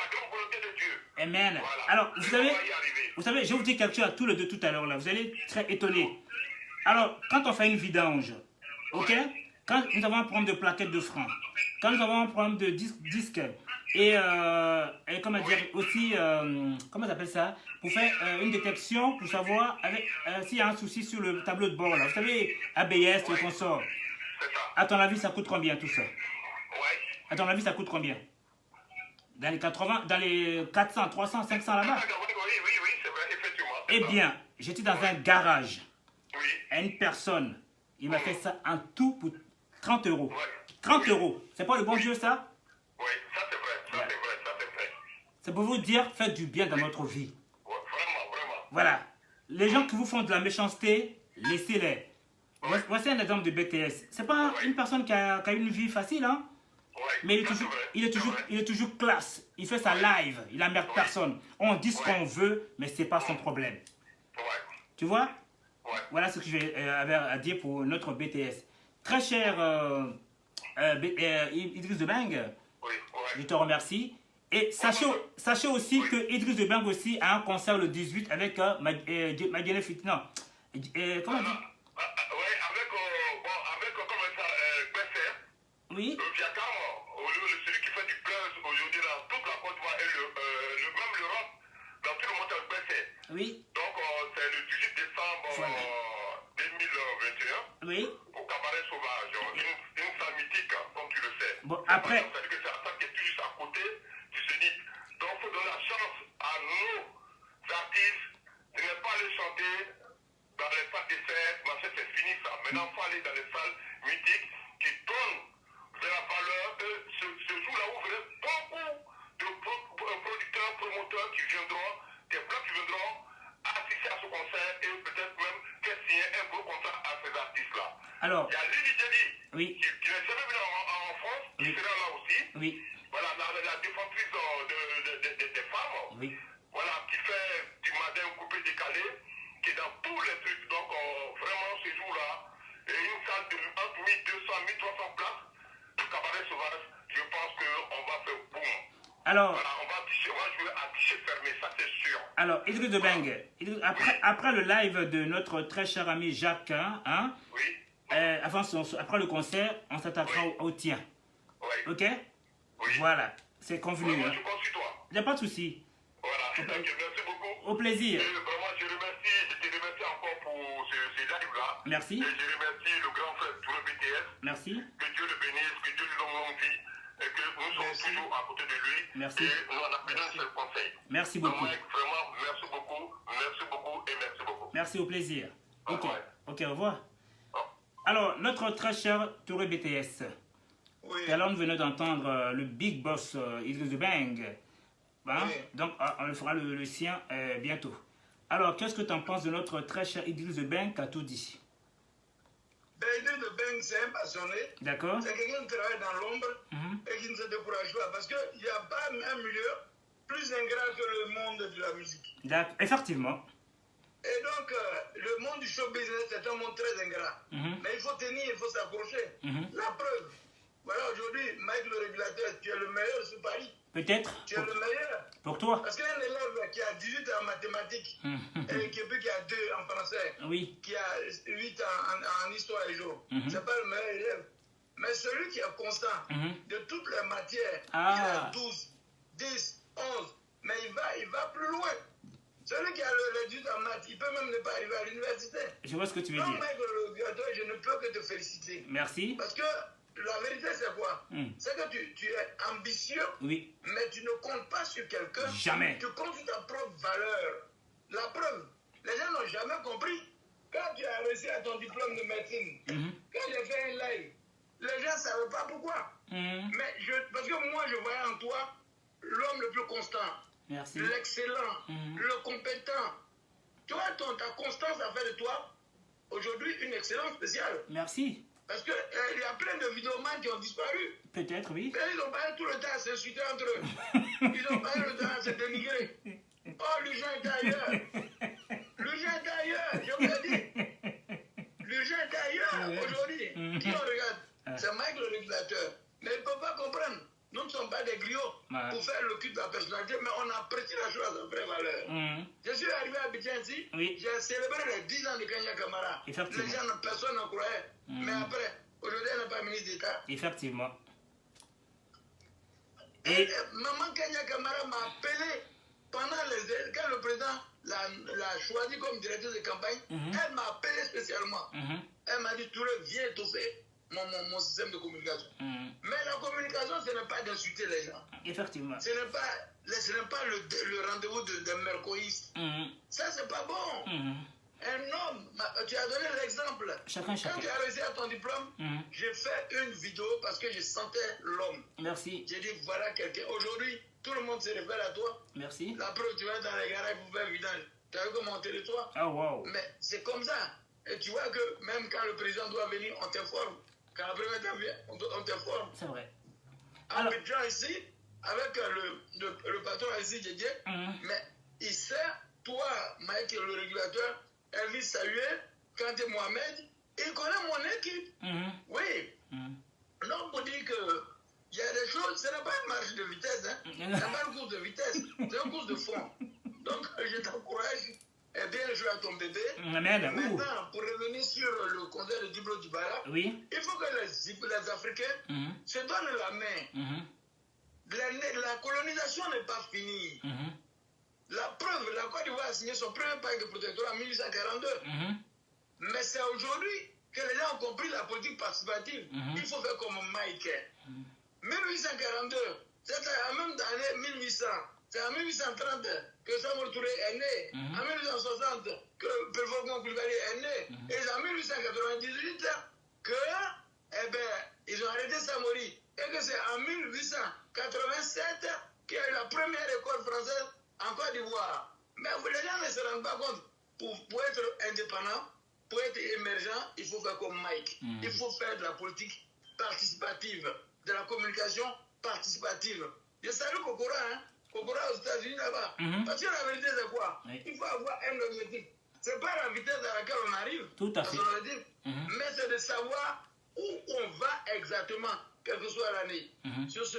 grande volonté de Dieu. Amen. Voilà. Alors, On va y arriver. vous savez, je vais vous dire quelque chose à tous les deux tout à l'heure là. Vous allez être très étonnés. Alors, quand on fait une vidange, ok? Quand nous avons un problème de plaquettes de frein, quand nous avons un problème de disque et comment dire aussi, comment ça s'appelle ça? Pour faire une détection, pour savoir s'il y a un souci sur le tableau de bord là. Vous savez, ABS, le consort. C'est ça. À ton avis, ça coûte combien tout ça? Ouais. À ton avis, ça coûte combien? Dans les 80, dans les 400, 300, 500 là-bas? Oui, c'est vrai, effectivement. Eh bien, j'étais dans un garage. Oui. À une personne, il m'a fait ça en tout pour 30 euros. Ouais. 30 euros. C'est pas le bon Dieu ça? Oui, ça c'est vrai, ça c'est vrai, ça c'est vrai. C'est pour vous dire, faites du bien dans votre vie. Ouais, vraiment, vraiment. Voilà. Les gens qui vous font de la méchanceté, laissez-les. Voici un exemple de BTS. C'est pas une personne qui a une vie facile, hein? Ouais, Mais il est toujours classe. Il fait sa live. Il n'emmerde personne. On dit ce qu'on veut, mais c'est pas son problème. Ouais. Tu vois? Ouais. Voilà ce que je vais avoir à dire pour notre BTS. Très cher Idriss Debeng, je te remercie. Et sachez aussi que Idriss Debeng aussi a un concert le 18 avec Magdalene Fitna. Comment on dit? Oui, avec comment ça, Besser. Oui. Le Viacam, celui qui fait du buzz aujourd'hui dans toute la Côte d'Ivoire et même l'Europe, dans tout le monde avec Besser. Oui. Donc c'est le 18 décembre 2021. Oui. Au Cabaret Sauvage, une salle mythique, comme tu le sais. Bon, après. C'est-à-dire que c'est la salle qui est juste à côté du Zénith. Donc il faut donner la chance à nos artistes de ne pas aller chanter dans les salles des fêtes, c'est fini ça. Maintenant, il faut aller dans les salles mythiques qui donnent de la valeur. Ce jour-là, vous verrez beaucoup de producteurs, promoteurs qui viendront, des blancs qui viendront assister à ce concert et peut-être même faire signer un gros contrat à ces artistes-là. Alors. Il y a Lily Jelly Oui. qui n'est jamais venu en France, qui sera là aussi. Oui. Voilà, la défentrice des femmes. Oui. Voilà, qui fait du madin coupé décalé, qui est dans tous les trucs. Donc, vraiment, ce jour-là, une salle de entre 1200 1300 places, le Cabaret Sauvage, je pense qu'on va faire boum. Alors. Voilà, on va jouer à guichet fermé, ça c'est sûr. Alors, Idriss Debeng, après le live de notre très cher ami Jacques, hein, oui. Après le concert, on s'attaquera au tien. Oui. Ok? Oui. Voilà. C'est convenu. Vraiment, je compte sur toi. Il n'y a pas de souci. Voilà, merci beaucoup. Au plaisir. Et vraiment, je te remercie encore pour ce live-là. Merci. Et je remercie le grand frère Touré BTS. Merci. Que Dieu le bénisse, que Dieu lui donne longue vie. Et que nous sommes toujours à côté de lui. Merci. Et nous en apprenons ses conseils. Merci beaucoup. Vraiment, merci beaucoup. Merci beaucoup et merci beaucoup. Merci, au plaisir. Ok, Ouais. ok, au revoir. Oh. Alors, notre très cher Touré BTS. Oui. Et alors, nous venons d'entendre le Big Boss Idriss Beng. Hein? Oui. Donc, on le fera le sien bientôt. Alors, qu'est-ce que tu en penses de notre très cher Idriss Beng qui a tout dit? Idriss Beng, c'est un passionné. D'accord. C'est quelqu'un qui travaille dans l'ombre et qui ne se décourage pas. Parce qu'il n'y a pas un milieu plus ingrat que le monde de la musique. D'accord. Effectivement. Et donc, le monde du show business est un monde très ingrat. Mais il faut tenir, il faut s'accrocher. La preuve. Voilà, aujourd'hui, Mike le régulateur, tu es le meilleur sur Paris. Peut-être. Tu es le meilleur. Pour toi. Parce qu'un élève qui a 18 en mathématiques, et qui a 2 en français, Oui. qui a 8 en histoire et géo, c'est pas le meilleur élève. Mais celui qui est constant de toutes les matières, il a 12, 10, 11, mais il va plus loin. Celui qui a le 18 en maths, il peut même ne pas arriver à l'université. Je vois ce que tu veux Non, dire. Mike le régulateur, je ne peux que te féliciter. Merci. Parce que la vérité, c'est quoi? C'est que tu es ambitieux, Oui. mais tu ne comptes pas sur quelqu'un. Jamais. Tu comptes sur ta propre valeur. La preuve, les gens n'ont jamais compris. Quand tu as réussi à ton diplôme de médecine, quand j'ai fait un live, les gens ne savaient pas pourquoi. Mais parce que moi, je voyais en toi l'homme le plus constant, l'excellent, le compétent. Tu vois, ta constance a fait de toi, aujourd'hui, une excellence spéciale. Merci. Parce qu'il y a plein de vidéomans qui ont disparu. Peut-être, oui. Mais ils ont pas eu tout le temps à s'insulter entre eux. Ils n'ont pas eu le temps à se dénigrer. Oh, l'urgent est ailleurs. L'urgent est ailleurs, je vous l'ai dit. L'urgent est ailleurs aujourd'hui. Qui on regarde? C'est Mike le régulateur. Mais il ne peut pas comprendre. Nous ne sommes pas des griots pour faire le culte de la personnalité, mais on apprécie la chose à sa vraie valeur. Je suis arrivé à Abidjan ici, j'ai célébré les 10 ans de Kenya Kamara. Les gens, personne n'en croyait. Mais après, aujourd'hui, elle n'est pas ministre d'État. Effectivement. Et maman Kenya Kamara m'a appelé quand le président l'a choisi comme directeur de campagne. Elle m'a appelé spécialement. Elle m'a dit, Touré, viens étouffer mon système de communication. Mais la communication, ce n'est pas d'insulter les gens. Effectivement. Ce n'est pas le rendez-vous d'un mercoïste. Ça, c'est pas bon. Un homme, tu as donné l'exemple. Chacun. Quand tu as réussi à ton diplôme, j'ai fait une vidéo parce que je sentais l'homme. Merci. J'ai dit, voilà quelqu'un. Aujourd'hui, tout le monde se révèle à toi. Merci. La preuve, tu vas dans les garages pour faire vidange. Tu as vu comment on territoire. Ah, wow. Mais c'est comme ça. Et tu vois que même quand le président doit venir, on t'informe. Quand la première temps vient, on t'informe. C'est vrai. En Abidjan ici, avec le patron ici, Didier, mais il sait, toi, Mike, le régulateur, Elvis Salué, Kanté Mohamed, il connaît mon équipe. Oui. Non, pour dire que il y a des choses, ce n'est pas une marche de vitesse, hein. Ce n'est pas une course de vitesse, c'est une course de fond. Donc, je t'encourage et bien jouer à ton bébé. Maintenant, pour revenir sur le concert de Diblo Dibala, il faut que les Africains se donnent la main. La colonisation n'est pas finie. La preuve, la Côte d'Ivoire a signé son premier pacte de protectorat en 1842. Mais c'est aujourd'hui que les gens ont compris la politique participative. Il faut faire comme Mike. 1842, c'est en même année 1800. C'est en 1830 que Samuel Touré est né. En 1860 que Pelvogon Koulibaly est né. Et c'est en 1898 que, ils ont arrêté Samori. Et que c'est en 1887 qu'il y a eu la première école française en Côte d'Ivoire. Mais les gens ne se rendent pas compte. Pour être indépendant, pour être émergent, il faut faire comme Mike. Il faut faire de la politique participative, de la communication participative. Je salue Kokora, hein. Kokora aux États-Unis là-bas. Parce que la vérité, c'est quoi? Il faut avoir un objectif. Ce n'est pas la vitesse à laquelle on arrive. Tout à fait. Mais c'est de savoir où on va exactement, quelle que soit l'année. Sur ce,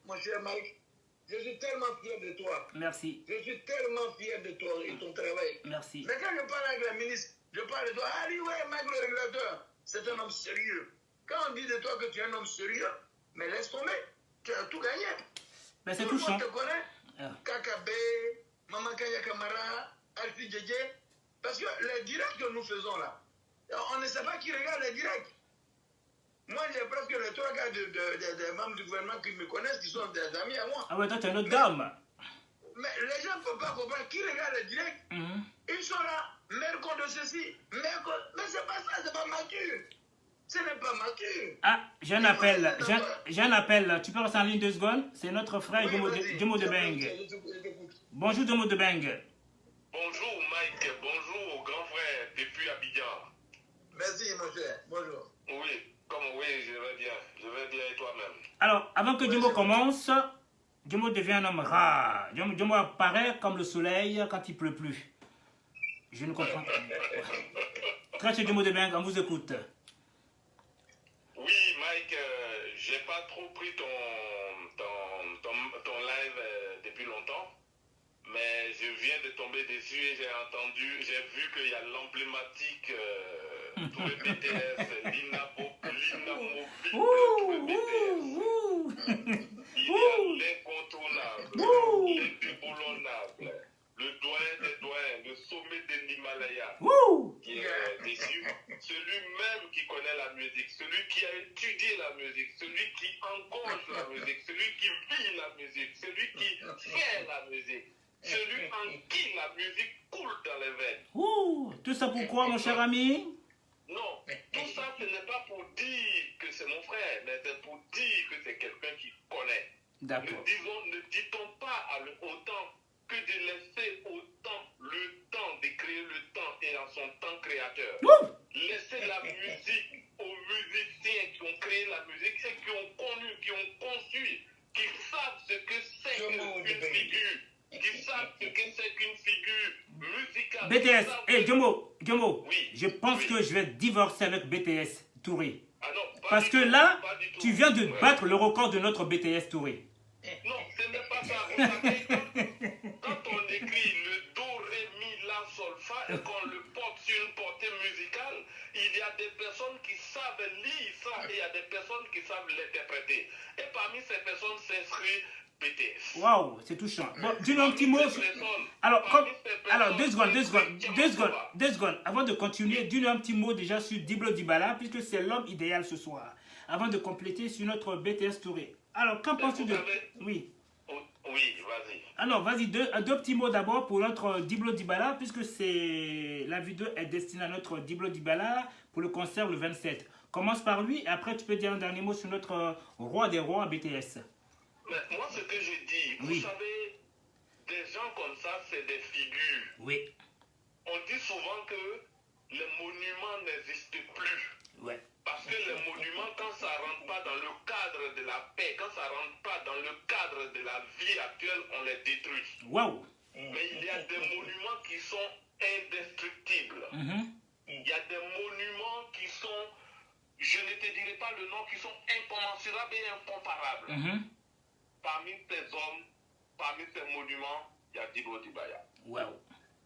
mon cher Mike, je suis tellement fier de toi. Merci. Je suis tellement fier de toi et ton travail. Merci. Mais quand je parle avec la ministre, je parle de toi. Ah oui, ouais, Mike le régulateur, c'est un homme sérieux. Quand on dit de toi que tu es un homme sérieux, mais laisse tomber, tu as tout gagné. Ben, c'est tout le touchant. monde te connaît. Kakabe, Maman Kaya Kamara, Alti Djedje. Parce que les directs que nous faisons là, on ne sait pas qui regarde les directs. Moi, j'ai presque les 3 gars des membres du gouvernement qui me connaissent, qui sont des amis à moi. Ah ouais, toi, t'es une autre gamme. Mais les gens ne peuvent pas comprendre qui regarde les directs. Ils sont là, merco de ceci, merco. Mais c'est pas ça, c'est pas mature. Ce n'est pas mature. Ah, j'ai un appel. J'ai un appel. Tu peux rester en ligne 2 secondes. C'est notre frère Oui, Jomo de Beng. Bonjour Jomo de Beng. Bonjour Mike, bonjour au grand frère depuis Abidjan. Merci mon cher, bonjour. Oui, je vais bien et toi-même. Alors, avant que Jomo commence, Jomo devient un homme rare. Jomo apparaît comme le soleil quand il pleut plus. Je ne comprends pas. Très cher Jomo de Beng, on vous écoute. Oui Mike, j'ai pas trop pris ton live depuis longtemps. Mais je viens de tomber dessus et j'ai vu qu'il y a l'emblématique Touré BTS, l'inamovible Touré BTS. Il y a l'incontournable, l'indéboulonnable, le doyen des doyens, le sommet de l'Himalaya, qui est déçu. Celui-même qui connaît la musique, celui qui a étudié la musique, celui qui engorge la musique, celui qui vit la musique, celui qui fait la musique. Celui en qui la musique coule dans les veines. Tout ça pourquoi, mon cher ami? Non, tout ça, ce n'est pas pour dire que c'est mon frère, mais c'est pour dire que c'est quelqu'un qui connaît. D'accord. Ne dit-on pas autant que de laisser autant le temps, de créer le temps et en son temps créateur. Laisser la musique aux musiciens qui ont créé la musique et qui ont connu, qui ont conçu, qui savent ce que c'est qu'une figure. Qui savent ce que c'est qu'une figure musicale. BTS, hey, Jomo, oui, je pense que je vais divorcer avec BTS Touré. Ah non, parce que là, tu viens de battre le record de notre BTS Touré. Non, ce n'est pas ça. Vous savez, quand on écrit le do, ré, mi, la, sol, fa et qu'on le porte sur une portée musicale, il y a des personnes qui savent lire ça et il y a des personnes qui savent l'interpréter. Et parmi ces personnes s'inscrit BTS. Waouh, c'est touchant. Bon, dis-nous un petit mot. Alors, 2 secondes. Avant de continuer, dis-nous un petit mot déjà sur Diblo Dibala, puisque c'est l'homme idéal ce soir. Avant de compléter sur notre BTS Touré. Alors, qu'en penses-tu de... Oui. Oui, vas-y. Alors, vas-y, deux petits mots d'abord pour notre Diblo Dibala, puisque la vidéo est destinée à notre Diblo Dibala pour le concert le 27. Commence par lui, et après tu peux dire un dernier mot sur notre roi des rois BTS. Mais moi, ce que je dis, vous savez, des gens comme ça, c'est des figures. Oui. On dit souvent que les monuments n'existent plus. Ouais. Parce que les monuments, quand ça ne rentre pas dans le cadre de la paix, quand ça ne rentre pas dans le cadre de la vie actuelle, on les détruit. Waouh. Mais il y a des monuments qui sont indestructibles. Il y a des monuments qui sont, je ne te dirai pas le nom, qui sont incommensurables et incomparables. Parmi ces hommes, parmi ces monuments, il y a Diblo Dibala. Wow.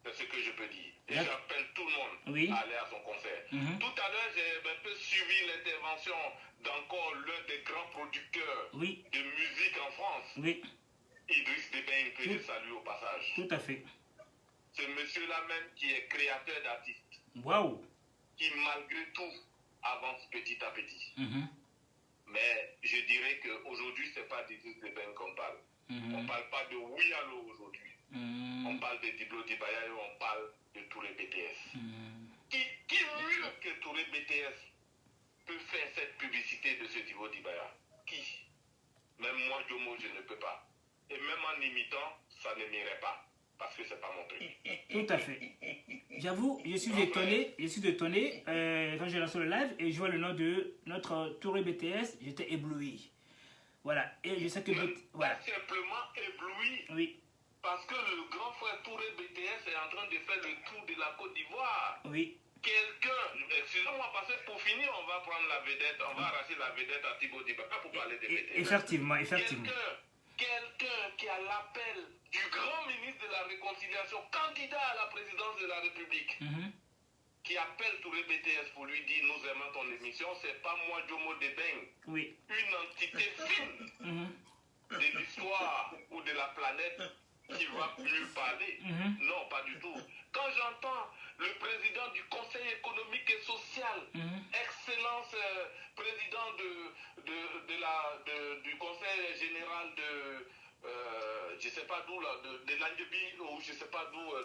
C'est ce que je peux dire. Et j'appelle tout le monde à aller à son concert. Tout à l'heure, j'ai un peu suivi l'intervention d'encore l'un des grands producteurs de musique en France, Idriss Debeng, que je salue au passage. Tout à fait. Ce monsieur-là même qui est créateur d'artistes. Waouh. Qui malgré tout avance petit à petit. Mais je dirais qu'aujourd'hui, ce n'est pas d'Idriss Debeng qu'on parle. On ne parle pas de Wiyalo aujourd'hui. On parle de Diblo Dibala et on parle de Touré BTS. Qui mieux que Touré BTS peut faire cette publicité de ce Diblo Dibala? Qui? Même moi, Jomo, je ne peux pas. Et même en imitant, ça ne m'irait pas. Parce que c'est pas mon truc. Tout à fait. J'avoue, je suis étonné quand j'ai lancé le live et je vois le nom de notre Touré BTS, j'étais ébloui. Voilà. Et je sais que... Voilà. Pas simplement ébloui. Oui. Parce que le grand frère Touré BTS est en train de faire le tour de la Côte d'Ivoire. Oui. Quelqu'un, excusez-moi, parce que pour finir, on va prendre la vedette, on va arracher la vedette à Thibaut Dibala pour parler de BTS. Effectivement. Quelqu'un qui a l'appel du grand ministre de la Réconciliation, candidat à la présidence de la République, qui appelle Touré BTS pour lui dire nous aimons ton émission, c'est pas moi, Jomo Debeng. Oui. Une entité fine. de l'histoire ou de la planète qui va mieux parler. Non, pas du tout. Quand j'entends le président du Conseil économique et social, excellence président du Conseil général de je sais pas d'où, de Landébi, ou je sais pas d'où,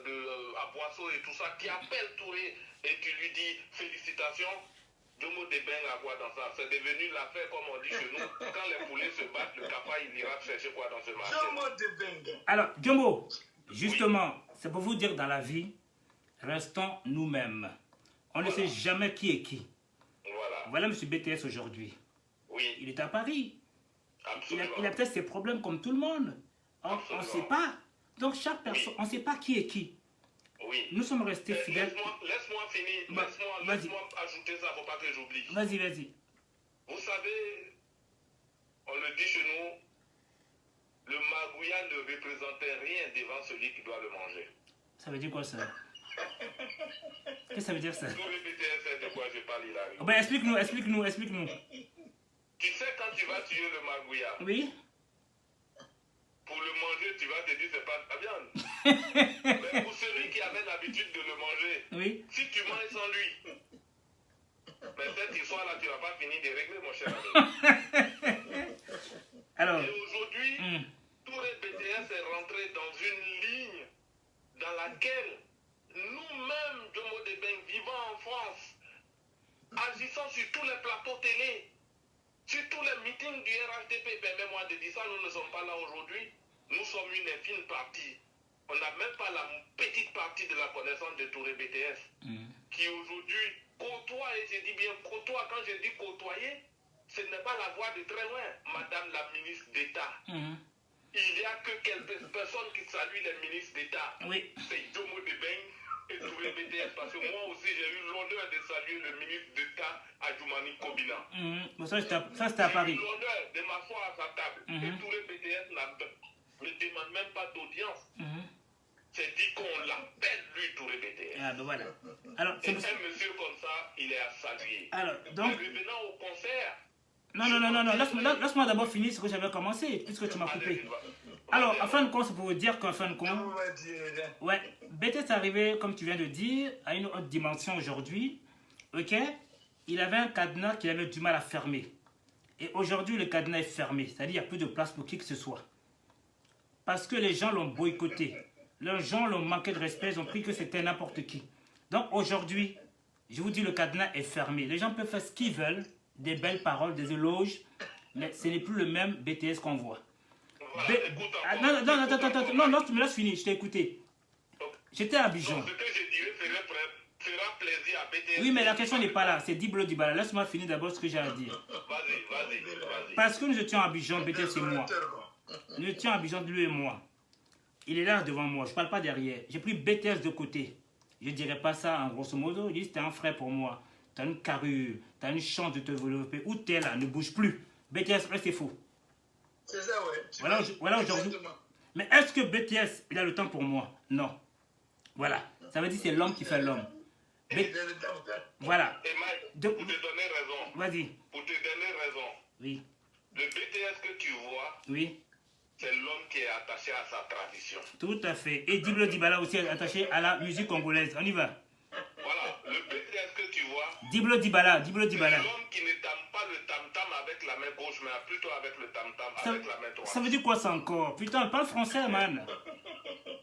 à Boisseau et tout ça, qui appelle Touré et qui lui dit félicitations. Jomo de Beng à quoi dans ça? C'est devenu l'affaire, comme on dit chez nous. Quand les poulets se battent, le capa il ira chercher quoi dans ce marché? Jomo de Beng. Alors, Jomo, justement, c'est pour vous dire dans la vie, restons nous-mêmes. On ne sait jamais qui est qui. Voilà M. BTS aujourd'hui. Oui. Il est à Paris. Absolument. Il a peut-être ses problèmes comme tout le monde. On ne sait pas. Donc chaque personne, on ne sait pas qui est qui. Oui. Nous sommes restés fidèles. Laisse-moi finir. Laisse-moi ajouter ça, il ne faut pas que j'oublie. Vas-y, vas-y. Vous savez, on le dit chez nous, le magouillat ne représentait rien devant celui qui doit le manger. Ça veut dire quoi ça? Qu'est-ce que ça veut dire ça? Tout le BTS, de quoi je parle, il arrive. Ben, explique-nous. Tu sais, quand tu vas tuer le magouillat, Oui. pour le manger, tu vas te dire c'est pas de la viande. Mais pour celui qui avait l'habitude de le manger, Oui. si tu manges sans lui, mais cette histoire-là, tu n'as pas fini de régler, mon cher ami. Alors. Et aujourd'hui, tout le BTS est rentré dans une ligne dans laquelle nous-mêmes, Jomo de Beng, vivant en France, agissant sur tous les plateaux télé, sur tous les meetings du RHDP, permets-moi de dire ça, nous ne sommes pas là aujourd'hui. Nous sommes une infime partie. On n'a même pas la petite partie de la connaissance de Touré BTS, qui aujourd'hui côtoie, et je dis bien côtoie, quand je dis côtoyer, ce n'est pas la voix de très loin, Madame la ministre d'État. Il n'y a que quelques personnes qui saluent les ministres d'État. Oui. C'est Jomo de Beng et Touré BTS, parce que moi aussi j'ai eu l'honneur de saluer le ministre d'État Adjoumani Kobina. Bon, ça c'était à Paris. J'ai eu l'honneur de m'asseoir à sa table. Et Touré BTS ne demande même pas d'audience. C'est dit qu'on l'appelle lui Touré BTS. Ah ben voilà. Alors, et un monsieur comme ça, il est à saluer. Alors, donc... Revenant au concert... Non, laisse-moi d'abord finir ce que j'avais commencé, puisque tu m'as coupé. Alors, en fin de compte, c'est pour vous dire qu'en fin de compte, ouais, BTS est arrivé, comme tu viens de dire, à une autre dimension aujourd'hui, ok? Il avait un cadenas qu'il avait du mal à fermer. Et aujourd'hui, le cadenas est fermé, c'est-à-dire qu'il n'y a plus de place pour qui que ce soit. Parce que les gens l'ont boycotté. Les gens l'ont manqué de respect, ils ont cru que c'était n'importe qui. Donc aujourd'hui, je vous dis, le cadenas est fermé. Les gens peuvent faire ce qu'ils veulent, des belles paroles, des éloges, mais ce n'est plus le même BTS qu'on voit. Non, tu me laisses finir, je t'ai écouté. J'étais à Abidjan. Ce que je dirais fera plaisir à BTS. Oui, mais la question n'est pas là, c'est Diblo Dibala. Laisse-moi finir d'abord ce que j'ai à dire. Vas-y. Parce que nous étions à Abidjan, BTS et moi. Nous étions à Abidjan, lui et moi. Il est là devant moi, je ne parle pas derrière. J'ai pris BTS de côté. Je ne dirais pas ça en grosso modo. Je dis c'était un frère pour moi. Tu as une carrure, tu as une chance de te développer. Où tu es là, ne bouge plus. BTS, reste faux. C'est ça, ouais. Voilà aujourd'hui. Mais est-ce que BTS, il a le temps pour moi? Non. Voilà. Ça veut dire que c'est l'homme qui fait l'homme. Voilà. Et Mike, pour te donner raison. Vas-y. Pour te donner raison. Oui. Le BTS que tu vois, oui, c'est l'homme qui est attaché à sa tradition. Tout à fait. Et Diblo Dibala aussi est attaché à la musique congolaise. On y va. Voilà. Le BTS que tu vois, Diblo Dibala. c'est l'homme qui ne tame pas le tam-tam avec la main gauche, mais plutôt avec le tam-tam avec la main droite. Ça veut dire quoi ça encore? Putain, parle français, man.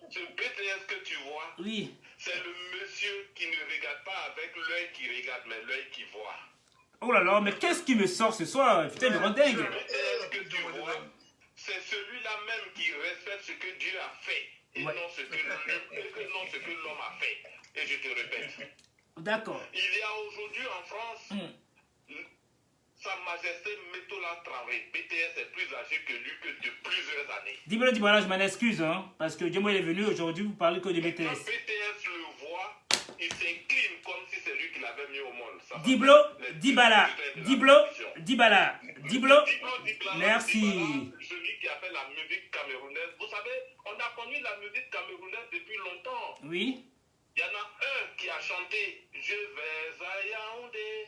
Ce BTS que tu vois, oui, c'est le monsieur qui ne regarde pas avec l'œil qui regarde, mais l'œil qui voit. Oh là là, mais qu'est-ce qui me sort ce soir? Putain, il me rend dingue. Le BTS que tu vois, c'est celui-là même qui respecte ce que Dieu a fait et non ce que l'homme a fait. Et je te répète. D'accord. Il y a aujourd'hui en France, Sa Majesté Metola Traoré, BTS est plus âgé que lui que de plusieurs années. Diblo Dibala, je m'en excuse, hein, parce que Dieu moi il est venu aujourd'hui, vous parlez que de BTS. Quand BTS le voit, il s'incline comme si c'est lui qui l'avait mis au monde. Diblo Dibala, Diblo, merci. Celui qui a fait la musique camerounaise. Vous savez, on a connu la musique camerounaise depuis longtemps. Oui. Il y en a un qui a chanté « Je vais à Yaoundé,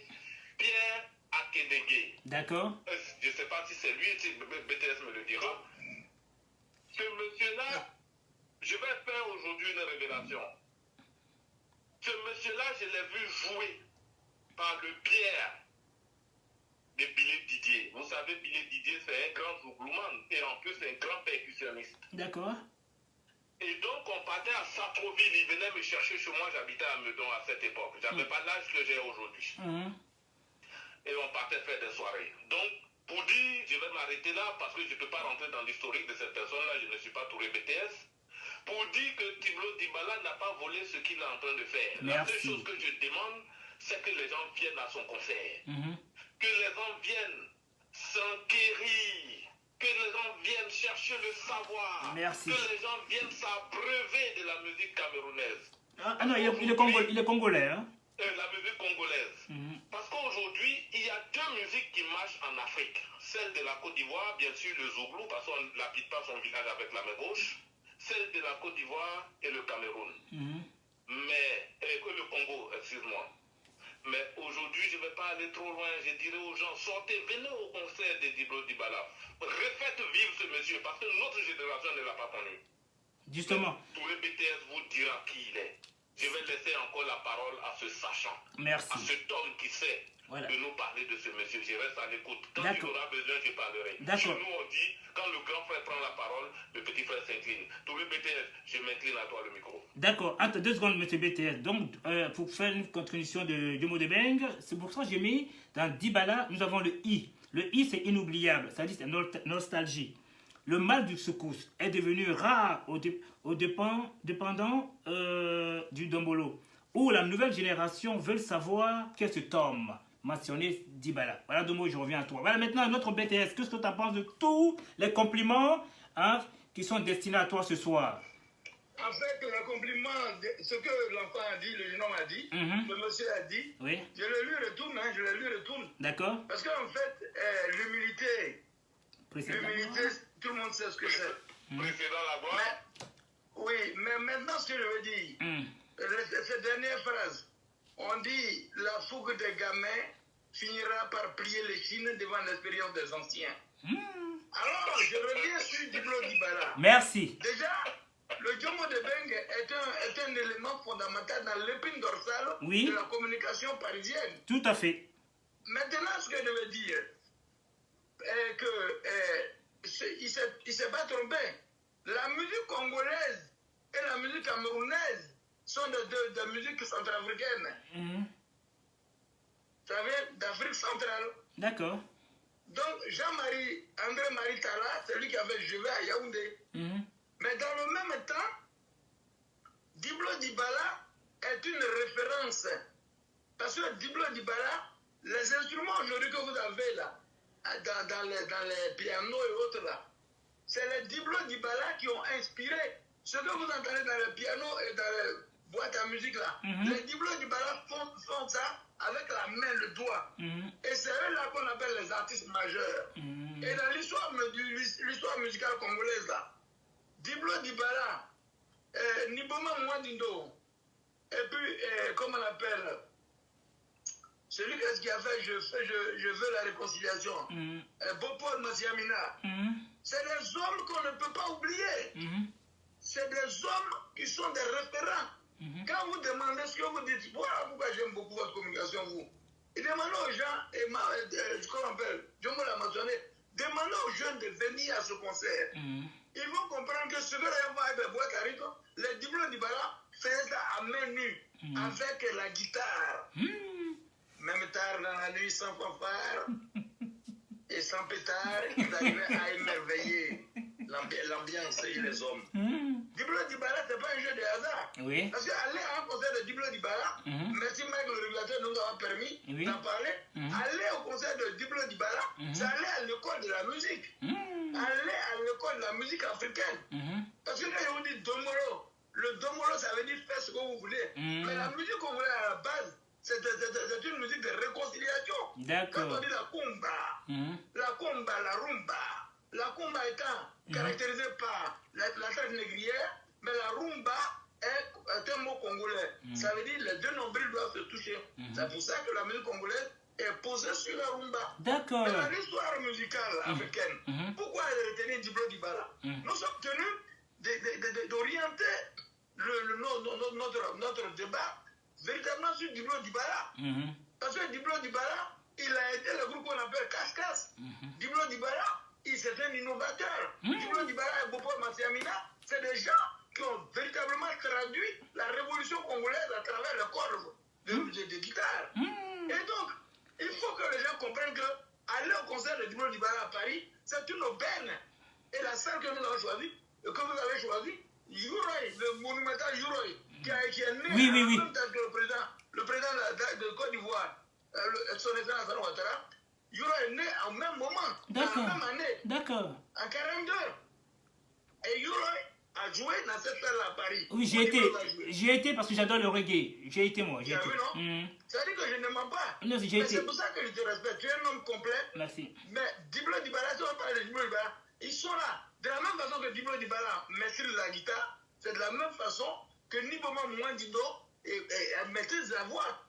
Pierre Akédégué ». D'accord. Je ne sais pas si c'est lui, si BTS me le dira. Ce monsieur-là, je vais faire aujourd'hui une révélation. Ce monsieur-là, je l'ai vu jouer par le biais de Billy Didier. Vous savez, Billy Didier, c'est un grand zouglouman et en plus, c'est un grand percussionniste. D'accord. Et donc, on partait à Sartreville. Il venait me chercher chez moi. J'habitais à Meudon à cette époque. Je n'avais pas l'âge que j'ai aujourd'hui. Et on partait faire des soirées. Donc, pour dire, je vais m'arrêter là parce que je ne peux pas rentrer dans l'historique de cette personne-là. Je ne suis pas touré BTS. Pour dire que Diblo Dibala n'a pas volé ce qu'il est en train de faire. Merci. La seule chose que je demande, c'est que les gens viennent à son concert. Que les gens viennent s'enquérir. Que les gens viennent chercher le savoir. Merci. Que les gens viennent s'abreuver de la musique camerounaise. Ah non, il est congolais. Hein? La musique congolaise. Parce qu'aujourd'hui, il y a deux musiques qui marchent en Afrique. Celle de la Côte d'Ivoire, bien sûr, le Zouglou, parce qu'on n'habite pas son village avec la main gauche. Celle de la Côte d'Ivoire et le Cameroun. Mais, le Congo, excuse-moi. Mais aujourd'hui, je ne vais pas aller trop loin. Je dirais aux gens, sortez, venez au concert de Diblo Dibala. Refaites vivre ce monsieur, parce que notre génération ne l'a pas connu. Justement. Tout le BTS vous dira qui il est. Je vais laisser encore la parole à ce sachant. Merci. À cet homme qui sait de nous parler de ce monsieur. Je reste à l'écoute. Quand il aura besoin, je parlerai. Chez nous, on dit, quand le grand frère prend la parole, le petit frère s'incline. Tout le BTS, je m'incline à toi le micro. D'accord. Attends 2 secondes, monsieur BTS. Donc, pour faire une contribution de Djomo de Beng, c'est pour ça que j'ai mis dans Dibala, nous avons le I. Le I, c'est inoubliable. C'est-à-dire, c'est nostalgie. Le mal du secousse est devenu rare dépendant du Dombolo, où la nouvelle génération veut savoir qu'est cet homme mentionné Dibala. Voilà, Domo, je reviens à toi. Voilà, maintenant, notre BTS, qu'est-ce que tu en penses de tous les compliments qui sont destinés à toi ce soir? En fait, le compliment, ce que l'enfant a dit, le jeune homme a dit, le monsieur a dit, oui. Je le lui retourne, D'accord. Parce qu'en fait, l'humilité, tout le monde sait ce que c'est. Précédant la gloire. Oui, mais maintenant, ce que je veux dire, cette dernière phrase, on dit, la fougue des gamins finira par plier les chines devant l'expérience des anciens. Alors, je reviens sur Diblo Dibala. Merci. Déjà, le Djomo de Beng est un élément fondamental dans l'épine dorsale de la communication parisienne. Tout à fait. Maintenant, ce que je veux dire, est que il s'est pas trompé. La musique congolaise et la musique camerounaise sont des musiques centrafricaines. Ça vient d'Afrique centrale. D'accord. Donc, André-Marie Tala, c'est lui qui avait joué à Yaoundé. Mais dans le même temps, Diblo Dibala est une référence. Parce que Diblo Dibala, les instruments aujourd'hui que vous avez là, dans les pianos et autres là, c'est les Diblo Dibala qui ont inspiré ce que vous entendez dans les pianos et dans les boîtes à musique là. Les Diblo Dibala font ça avec la main, le doigt. Et c'est eux là qu'on appelle les artistes majeurs. Et dans l'histoire musicale congolaise là, Diblo Dibala, Niboma Mwandindo, et puis, comment on appelle, celui qui a fait Je veux la réconciliation, Bopo Masiamina, c'est des hommes qu'on ne peut pas oublier. C'est des hommes qui sont des référents. Quand vous demandez ce que vous dites, voilà pourquoi j'aime beaucoup votre communication, vous. Et demandez aux gens, ce qu'on appelle, Djomo l'a mentionné, demandez aux jeunes de venir à ce concert. Ils vont comprendre que ce que les gens avec les boîtes à rythme, les Diblo Dibala faisaient ça à main nue, avec la guitare. Même tard dans la nuit, sans fanfare et sans pétard, ils arrivaient à émerveiller l'ambiance et les hommes. Diblo Dibala, ce n'est pas un jeu de hasard. Oui. Parce qu'aller à un concert de Diblo Dibala, merci Mike, le régulateur nous a permis d'en parler. Aller au concert de Diblo Dibala, c'est aller à l'école de la musique. Aller à l'école de la musique africaine. Parce que quand on dit Domolo, le Domolo, ça veut dire faire ce que vous voulez. Mais la musique qu'on voulait à la base, c'est une musique de réconciliation. Quand on dit la kumba, la rumba, la kumba étant caractérisée par la traite négrière, mais la rumba est un mot congolais. Ça veut dire les deux nombrils doivent se toucher. C'est pour ça que la musique congolaise est posée sur la rumba. D'accord. Dans l'histoire musicale africaine, pourquoi retenir Diblo Dibala? Nous sommes tenus d'orienter notre débat véritablement sur Diblo Dibala. Parce que Diblo Dibala, il a été le groupe qu'on appelle Casse-Casse. Diblo Dibala, c'est un innovateur. Diblo Dibala et Bopo Massiamina, c'est des gens qui ont véritablement traduit la révolution congolaise à travers le corps de guitare. Et donc, il faut que les gens comprennent que aller au concert de Diblo Dibala à Paris, c'est une aubaine. Et la salle que nous avons choisie, que vous avez choisie, Yuroy, le monumental Yuroy, qui est né en même temps que le président de Côte d'Ivoire, son excellence Alassane Ouattara, Yuroy est né en même moment, dans la même année, en 42. Et Yuroy a joué dans cette salle à Paris. Oui, j'y ai été parce que j'adore le reggae. J'ai été moi. Tu as vu, non? Ça veut dire que je ne mens pas. Non, mais c'est pour ça que je te respecte. Tu es un homme complet. Merci. Mais Diblo Dibala, si on parle de Diblo Dibala, ils sont là. De la même façon que Diblo Dibala maîtrise la guitare, c'est de la même façon que Niboma Mwandido maîtrise la voix.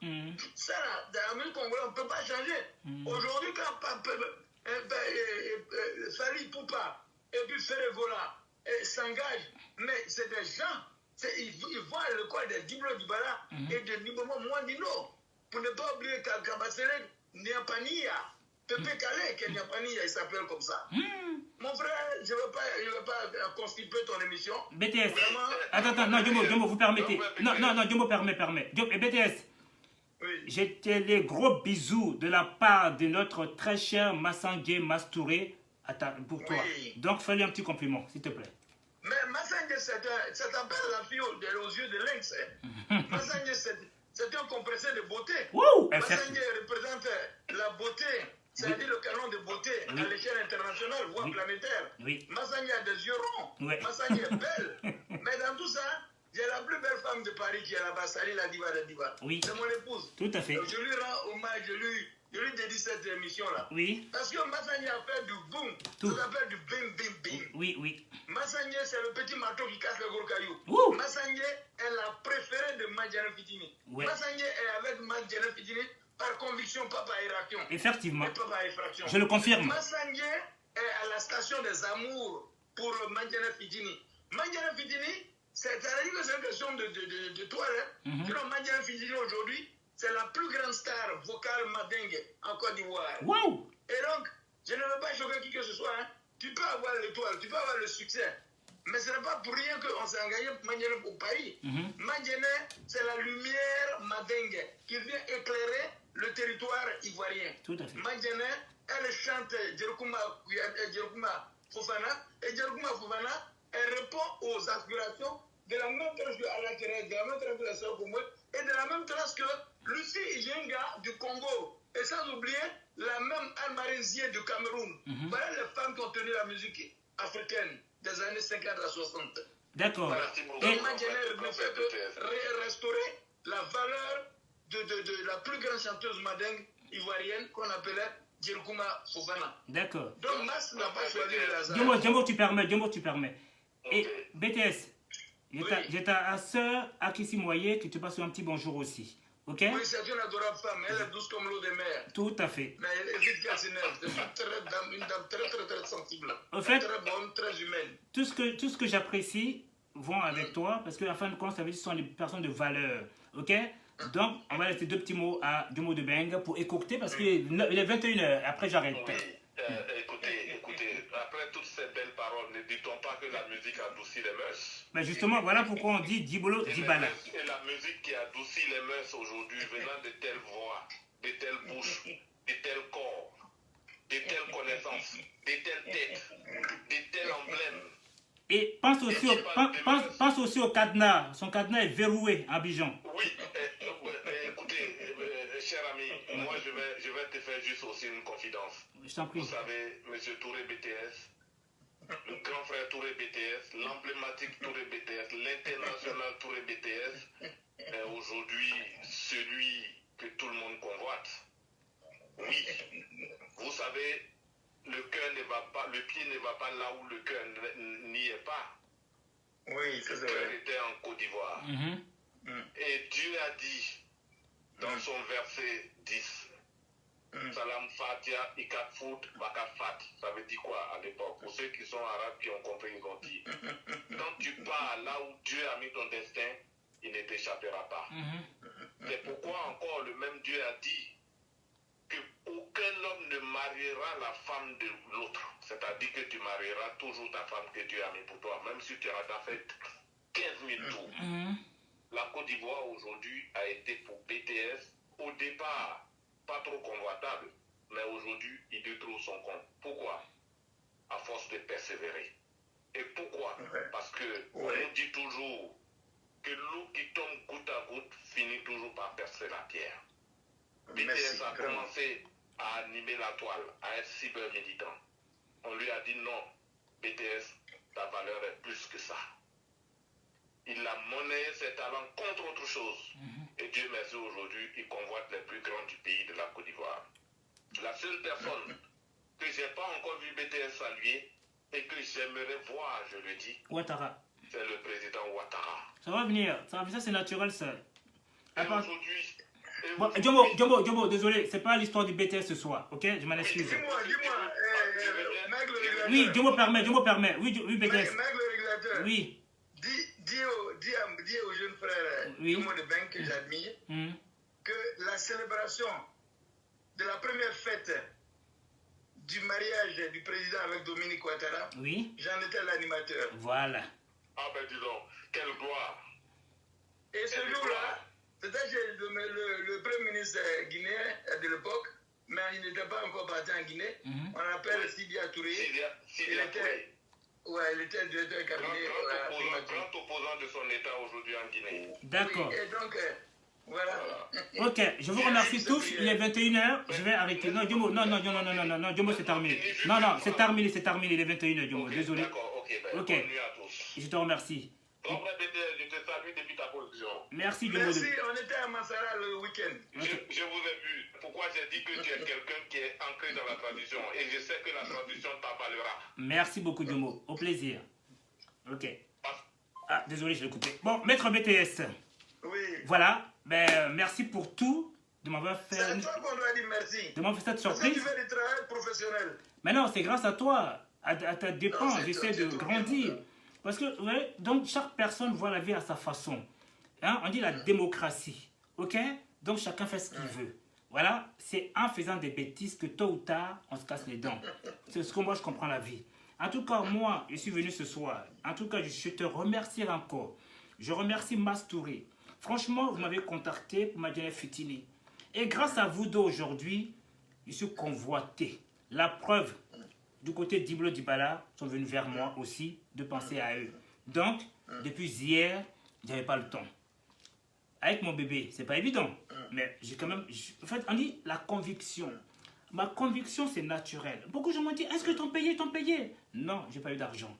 Ça, là, dans la musique congolaise, on ne peut pas changer. Aujourd'hui, quand Fali Poupa et puis Ferregola s'engagent, mais c'est des gens, ils voient le corps de Diblo Dibala et de Niboma Mwandino. Pour ne pas oublier Kabasele Niampania, Pepe Kale, Niampania, il s'appelle comme ça. Mon frère, je ne veux pas constiper ton émission. BTS. Vraiment... Attends, non, Jumbo, vous permettez. Non, Jumbo permet. BTS. Oui. J'ai les gros bisous de la part de notre très cher Massangé Mastouré pour toi. Oui. Donc, fais-lui un petit compliment, s'il te plaît. Mais Massangé, ça t'appelle la fille aux yeux de lynx. Massangé, c'est un compressé de beauté. Massangé représente la beauté. C'est-à-dire le canon de beauté à l'échelle internationale, voire planétaire. Massangé a des yeux ronds. Massangé est belle. Mais dans tout ça, j'ai la plus belle femme de Paris qui est là-bas, Sali la diva de diva. C'est mon épouse. Tout à fait. Donc, je lui rends hommage, je lui dédie cette émission-là. Parce que Massangé a fait du boom. Ça s'appelle du bim bim bim. Massangé, c'est le petit marteau qui casse le gros caillou. Massangé est la préférée de Madjana Fitini. Massangé est avec Madjana Fitini par conviction, pas par érection. Effectivement. Et pas par effraction. Je le confirme. Massangé est à la station des amours pour Madjana Fitini. Madjana Fitini, c'est une question de toilette. Madjana Fitini aujourd'hui, c'est la plus grande star vocale madingue en Côte d'Ivoire. Et donc, je ne veux pas choquer qui que ce soit. Tu peux avoir l'étoile, tu peux avoir le succès. Mais ce n'est pas pour rien qu'on s'est engagé pour Madjana au Paris. Madjana, c'est la lumière madingue qui vient éclairer le territoire ivoirien. Madjana, elle chante Djerkouma Fofana. Et Djerkouma Fofana, elle répond aux aspirations de la même classe que Alain Thérèse, de la même classe que la sœur Koumoué, et de la même classe que Lucie Ijenga du Congo. Et sans oublier la même Anne-Marie Zié du Cameroun. Voilà les femmes qui ont tenu la musique africaine des années 50 à 60. D'accord. Voilà. Donc Madjana ne fait que restaurer la valeur de la plus grande chanteuse madingue ivoirienne qu'on appelait Djerkouma Fofana. D'accord. Donc Mas n'a pas choisi le hasard. Jumbo, tu permets. Et BTS, j'ai ta soeur Akissi Moye qui te passe un petit bonjour aussi. Ok? Oui, c'est une adorable femme. Elle est douce comme l'eau de mer. Tout à fait. Mais elle est vite casse-nerve. C'est une dame très sensible. En fait, très bonne, très humaine. Tout ce que j'apprécie vont avec toi parce qu'à fin de compte, ça veut dire que ce sont des personnes de valeur. Ok? Donc, on va laisser deux petits mots à Jumbo de Beng pour écourter parce qu'il est 21h. Après, j'arrête. Écoutez, après toutes ces belles paroles, ne dit-on pas que la musique adoucit les mœurs? Mais justement, voilà pourquoi on dit Diblo Dibala. Et la musique qui adoucit les mœurs aujourd'hui, venant de telles voix, de telles bouches, de tels corps, de telles connaissances, de telles têtes, de tels emblèmes. Et pense aussi au cadenas. Son cadenas est verrouillé à Abidjan. Oui, écoutez, cher ami, moi je vais te faire juste aussi une confidence. Je t'en prie. Vous savez, M. Touré BTS, le grand frère Touré BTS, l'emblématique Touré BTS, l'international Touré BTS, est aujourd'hui celui que tout le monde convoite. Oui, vous savez, le cœur ne va pas, le pied ne va pas là où le cœur n'y est pas. Oui, c'est vrai. Le cœur était en Côte d'Ivoire. Et Dieu a dit dans son verset 10, Salam Fatia, Ikat Fout, Bakat Fat. Ça veut dire quoi à l'époque? Pour ceux qui sont arabes, qui ont compris, ils ont dit. Quand tu pars là où Dieu a mis ton destin, il ne t'échappera pas. C'est pourquoi encore le même Dieu a dit qu'aucun homme ne mariera la femme de l'autre. C'est-à-dire que tu marieras toujours ta femme que Dieu a mis pour toi, même si tu as fait 15 000 tours. La Côte d'Ivoire aujourd'hui a été pour BTS, au départ, pas trop convoitable, mais aujourd'hui, il détruit son compte. Pourquoi? À force de persévérer. Et pourquoi? Parce que on nous dit toujours que l'eau qui tombe goutte à goutte finit toujours par percer la pierre. BTS a commencé à animer la toile, à être cyber-militant. On lui a dit non, BTS, ta valeur est plus que ça. Il a monnayé ses talents contre autre chose. Et Dieu merci, aujourd'hui, il convoite les plus grands du pays de la Côte d'Ivoire. La seule personne que je n'ai pas encore vu BTS saluer et que j'aimerais voir, je le dis, Ouattara. C'est le président Ouattara. Ça va venir, ça c'est naturel ça. Aujourd'hui... Bon, Djombo, désolé, c'est pas l'histoire du BTS ce soir, ok? Je m'en excuse. Dis-moi, oui, Djombo permet. Oui, BTS. Maître le régulateur. Oui. Dis aux jeunes frères du monde de Beng que j'admire que la célébration de la première fête du mariage du président avec Dominique Ouattara, j'en étais l'animateur. Voilà. Ah ben dis donc, quelle gloire. Et ce jour-là, c'était le premier ministre guinéen de l'époque, mais il n'était pas encore parti en Guinée. On l'appelle Sidia Touré. Il était le directeur cabinet. Grand opposant de son État aujourd'hui en Guinée. D'accord. Et donc, voilà. Ok, je vous remercie tous. Il est 21h. Je vais arrêter. Non, Djombo, non, Djombo, c'est terminé. Non, c'est terminé. Il est 21h, Djombo. Désolé. D'accord, ok. Je te remercie. Je te salue depuis ta position. Merci, Djombo. Merci, on était à Massara le week-end. Je vous ai vu. Pourquoi j'ai dit que tu es quelqu'un qui est ancré dans la tradition et je sais que la tradition t'avalera. Merci beaucoup, Djombo. Au plaisir. Ok. Ah, désolé, je l'ai coupé. Bon, maître BTS. Oui. Voilà. Ben, merci pour tout. De m'avoir fait. C'est à toi qu'on doit dire merci. De m'avoir fait cette surprise. Parce que tu fais du travail professionnel. Mais non, c'est grâce à toi. À ta dépense, j'essaie de grandir. Parce que, vous voyez, donc chaque personne voit la vie à sa façon. Hein? On dit la démocratie. Ok? Donc chacun fait ce qu'il veut. Voilà, c'est en faisant des bêtises que tôt ou tard, on se casse les dents. C'est ce que moi je comprends la vie. En tout cas, moi, je suis venu ce soir. En tout cas, je te remercie encore. Je remercie Mastouré. Franchement, vous m'avez contacté pour Madjane Fitini. Et grâce à vous deux aujourd'hui, je suis convoité. La preuve, du côté d'Iblo Dibala, sont venus vers moi aussi, de penser à eux. Donc, depuis hier, je n'avais pas le temps. Avec mon bébé, c'est pas évident. Mais j'ai quand même... En fait, on dit la conviction. Ma conviction, c'est naturel. Beaucoup de gens m'ont dit, est-ce que t'en payé? Non, j'ai pas eu d'argent.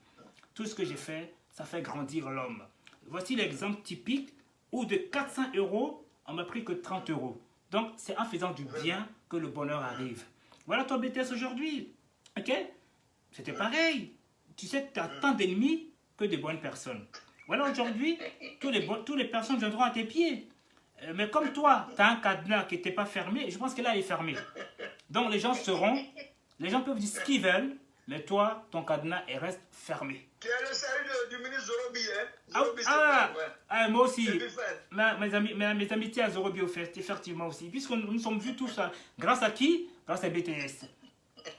Tout ce que j'ai fait, ça fait grandir l'homme. Voici l'exemple typique où de 400 €, on m'a pris que 30 €. Donc, c'est en faisant du bien que le bonheur arrive. Voilà ton BTS aujourd'hui. Ok? C'était pareil. Tu sais que tu as tant d'ennemis que de bonnes personnes. Voilà, aujourd'hui, toutes les personnes viendront à tes pieds. Mais comme toi, tu as un cadenas qui n'était pas fermé, je pense que là, il est fermé. Donc, les gens peuvent dire ce qu'ils veulent, mais toi, ton cadenas, il reste fermé. Tu as le salut du ministre Zorobi, hein? Zorobi, moi aussi. Mes amitiés à Zorobi, effectivement aussi. Puisque nous sommes vus tous, grâce à qui? Grâce à BTS.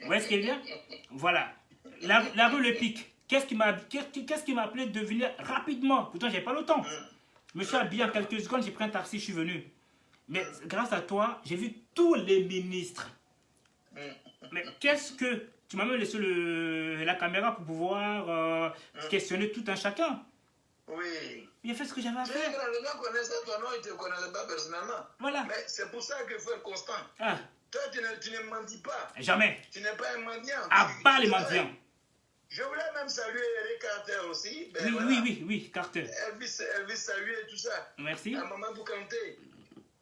Vous voyez ce qu'il y a? Voilà. La rue Le Pic. Qu'est-ce qui m'a appelé de venir rapidement? Pourtant, je n'avais pas le temps. Je me suis habillé en quelques secondes, j'ai pris un taxi, je suis venu. Mais grâce à toi, j'ai vu tous les ministres. Mais qu'est-ce que... Tu m'as même laissé la caméra pour pouvoir questionner tout un chacun. Oui. Il a fait ce que j'avais à faire. Les gens connaissaient ton nom, ils ne te connaissaient pas personnellement. Voilà. Mais c'est pour ça qu'il faut être constant. Toi, tu ne mentis pas. Jamais. Tu n'es pas un mendiant. À bas les mendiants. Je voulais même saluer Eric Carter aussi. Ben oui, Carter. Elvis saluer et tout ça. Merci. À Mamadou Kanté.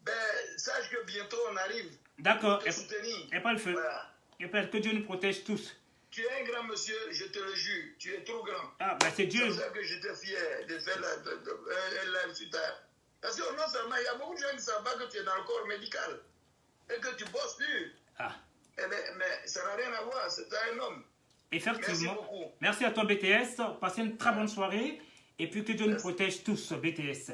Ben, sache que bientôt on arrive. D'accord. Pour te soutenir. Et pas le feu. Voilà. Et que Dieu nous protège tous. Tu es un grand monsieur, je te le jure. Tu es trop grand. Ah, ben c'est Dieu. C'est pour ça que j'étais fier de faire la suite. Parce que non seulement, il y a beaucoup de gens qui ne savent pas que tu es dans le corps médical. Et que tu bosses dur. Ah. Mais ça n'a rien à voir, c'est un homme. Effectivement. Merci beaucoup. Merci à toi, BTS. Passez une très bonne soirée. Et puis que Dieu nous protège tous, BTS.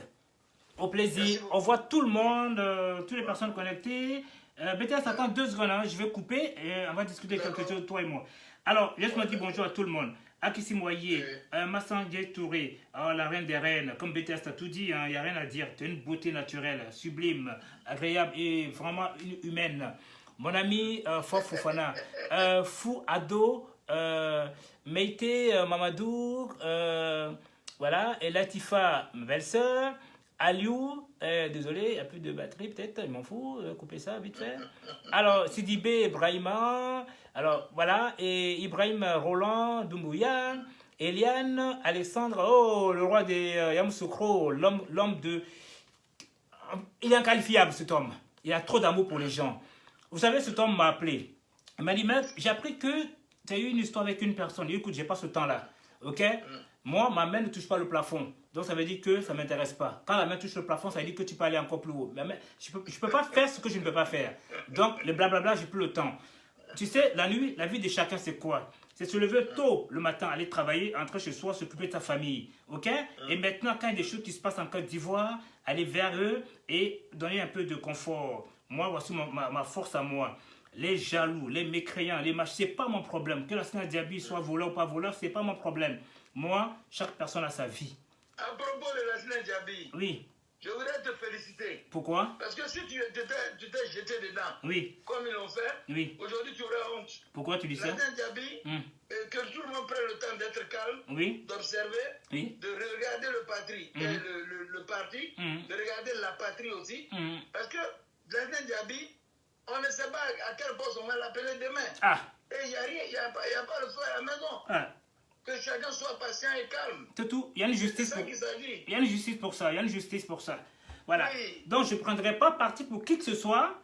Au plaisir. Au revoir tout le monde, toutes les personnes connectées. BTS, attends 2 secondes, hein, je vais couper et on va discuter quelque chose, toi et moi. Alors, laisse-moi dire bonjour à tout le monde. Akissi Moye, Massangé Touré, la reine des reines, comme BTS a tout dit, il n'y a rien à dire. Tu as une beauté naturelle, sublime, agréable et vraiment humaine. Mon ami Fof Fofana, Fou Ado, Meite Mamadou, voilà, et Latifa, ma belle-sœur, Aliou, désolé, il n'y a plus de batterie peut-être, je m'en fous, couper ça vite fait. Alors, Sidibé Ibrahima, alors voilà, et Ibrahim Roland Doumbouya, Eliane, Alexandre, oh, le roi des Yamoussoukro, l'homme de... Il est inqualifiable cet homme, il a trop d'amour pour les gens. Vous savez, cet homme m'a appelé, il m'a dit, mec, j'ai appris que tu as eu une histoire avec une personne, il dit, écoute, j'ai pas ce temps-là, ok? Moi, ma main ne touche pas le plafond. Donc, ça veut dire que ça ne m'intéresse pas. Quand la main touche le plafond, ça veut dire que tu peux aller encore plus haut. Mais je ne peux pas faire ce que je ne peux pas faire. Donc, le blablabla, j'ai plus le temps. Tu sais, la nuit, la vie de chacun, c'est quoi? C'est se lever tôt le matin, aller travailler, entrer chez soi, s'occuper de ta famille. Ok? Et maintenant, quand il y a des choses qui se passent en Côte d'Ivoire, aller vers eux et donner un peu de confort. Moi, voici ma force à moi. Les jaloux, les mécréants, les machins, ce n'est pas mon problème. Que la Sina Diaby soit voleur ou pas voleur, ce n'est pas mon problème. Moi, chaque personne a sa vie. À propos de la Sina Diaby, oui. Je voudrais te féliciter. Pourquoi? Parce que si tu t'es jeté dedans, oui. Comme ils l'ont fait, oui. Aujourd'hui tu aurais honte. Pourquoi tu dis ça? La Sina Diaby, que tout le monde prenne le temps d'être calme, oui. d'observer, oui. de regarder le parti, le parti, de regarder la patrie aussi. Parce que la Sina Diaby, on ne sait pas à quel poste on va l'appeler demain. Ah. Et il n'y a rien, il n'y a pas le feu à la maison. Ah. Que chacun soit patient et calme. C'est tout. Il y a une justice. C'est ça qu'il s'agit. Il y a une justice pour ça. Il y a une justice pour ça. Voilà. Oui. Donc, je ne prendrai pas parti pour qui que ce soit.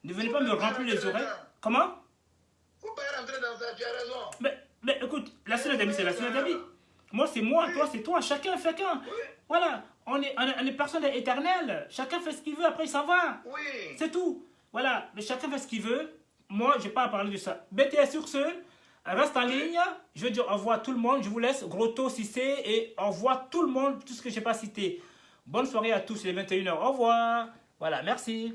Ne venez pas me remplir les oreilles. Comment? Il ne faut pas rentrer dans ça, tu as raison. Mais écoute, la Sina Diaby, c'est la Sina Diaby. Moi, c'est moi, toi, c'est toi. Chacun fait qu'un. Oui. Voilà. On est personne éternelle. Chacun fait ce qu'il veut, après il s'en va. Oui. C'est tout. Voilà. Mais chacun fait ce qu'il veut. Moi, je n'ai pas à parler de ça. BTS sur ce. Reste en ligne, je vais dire au revoir à tout le monde, je vous laisse Grotto, Cissé et au revoir tout le monde, tout ce que je n'ai pas cité. Bonne soirée à tous, il est 21h, au revoir. Voilà, merci.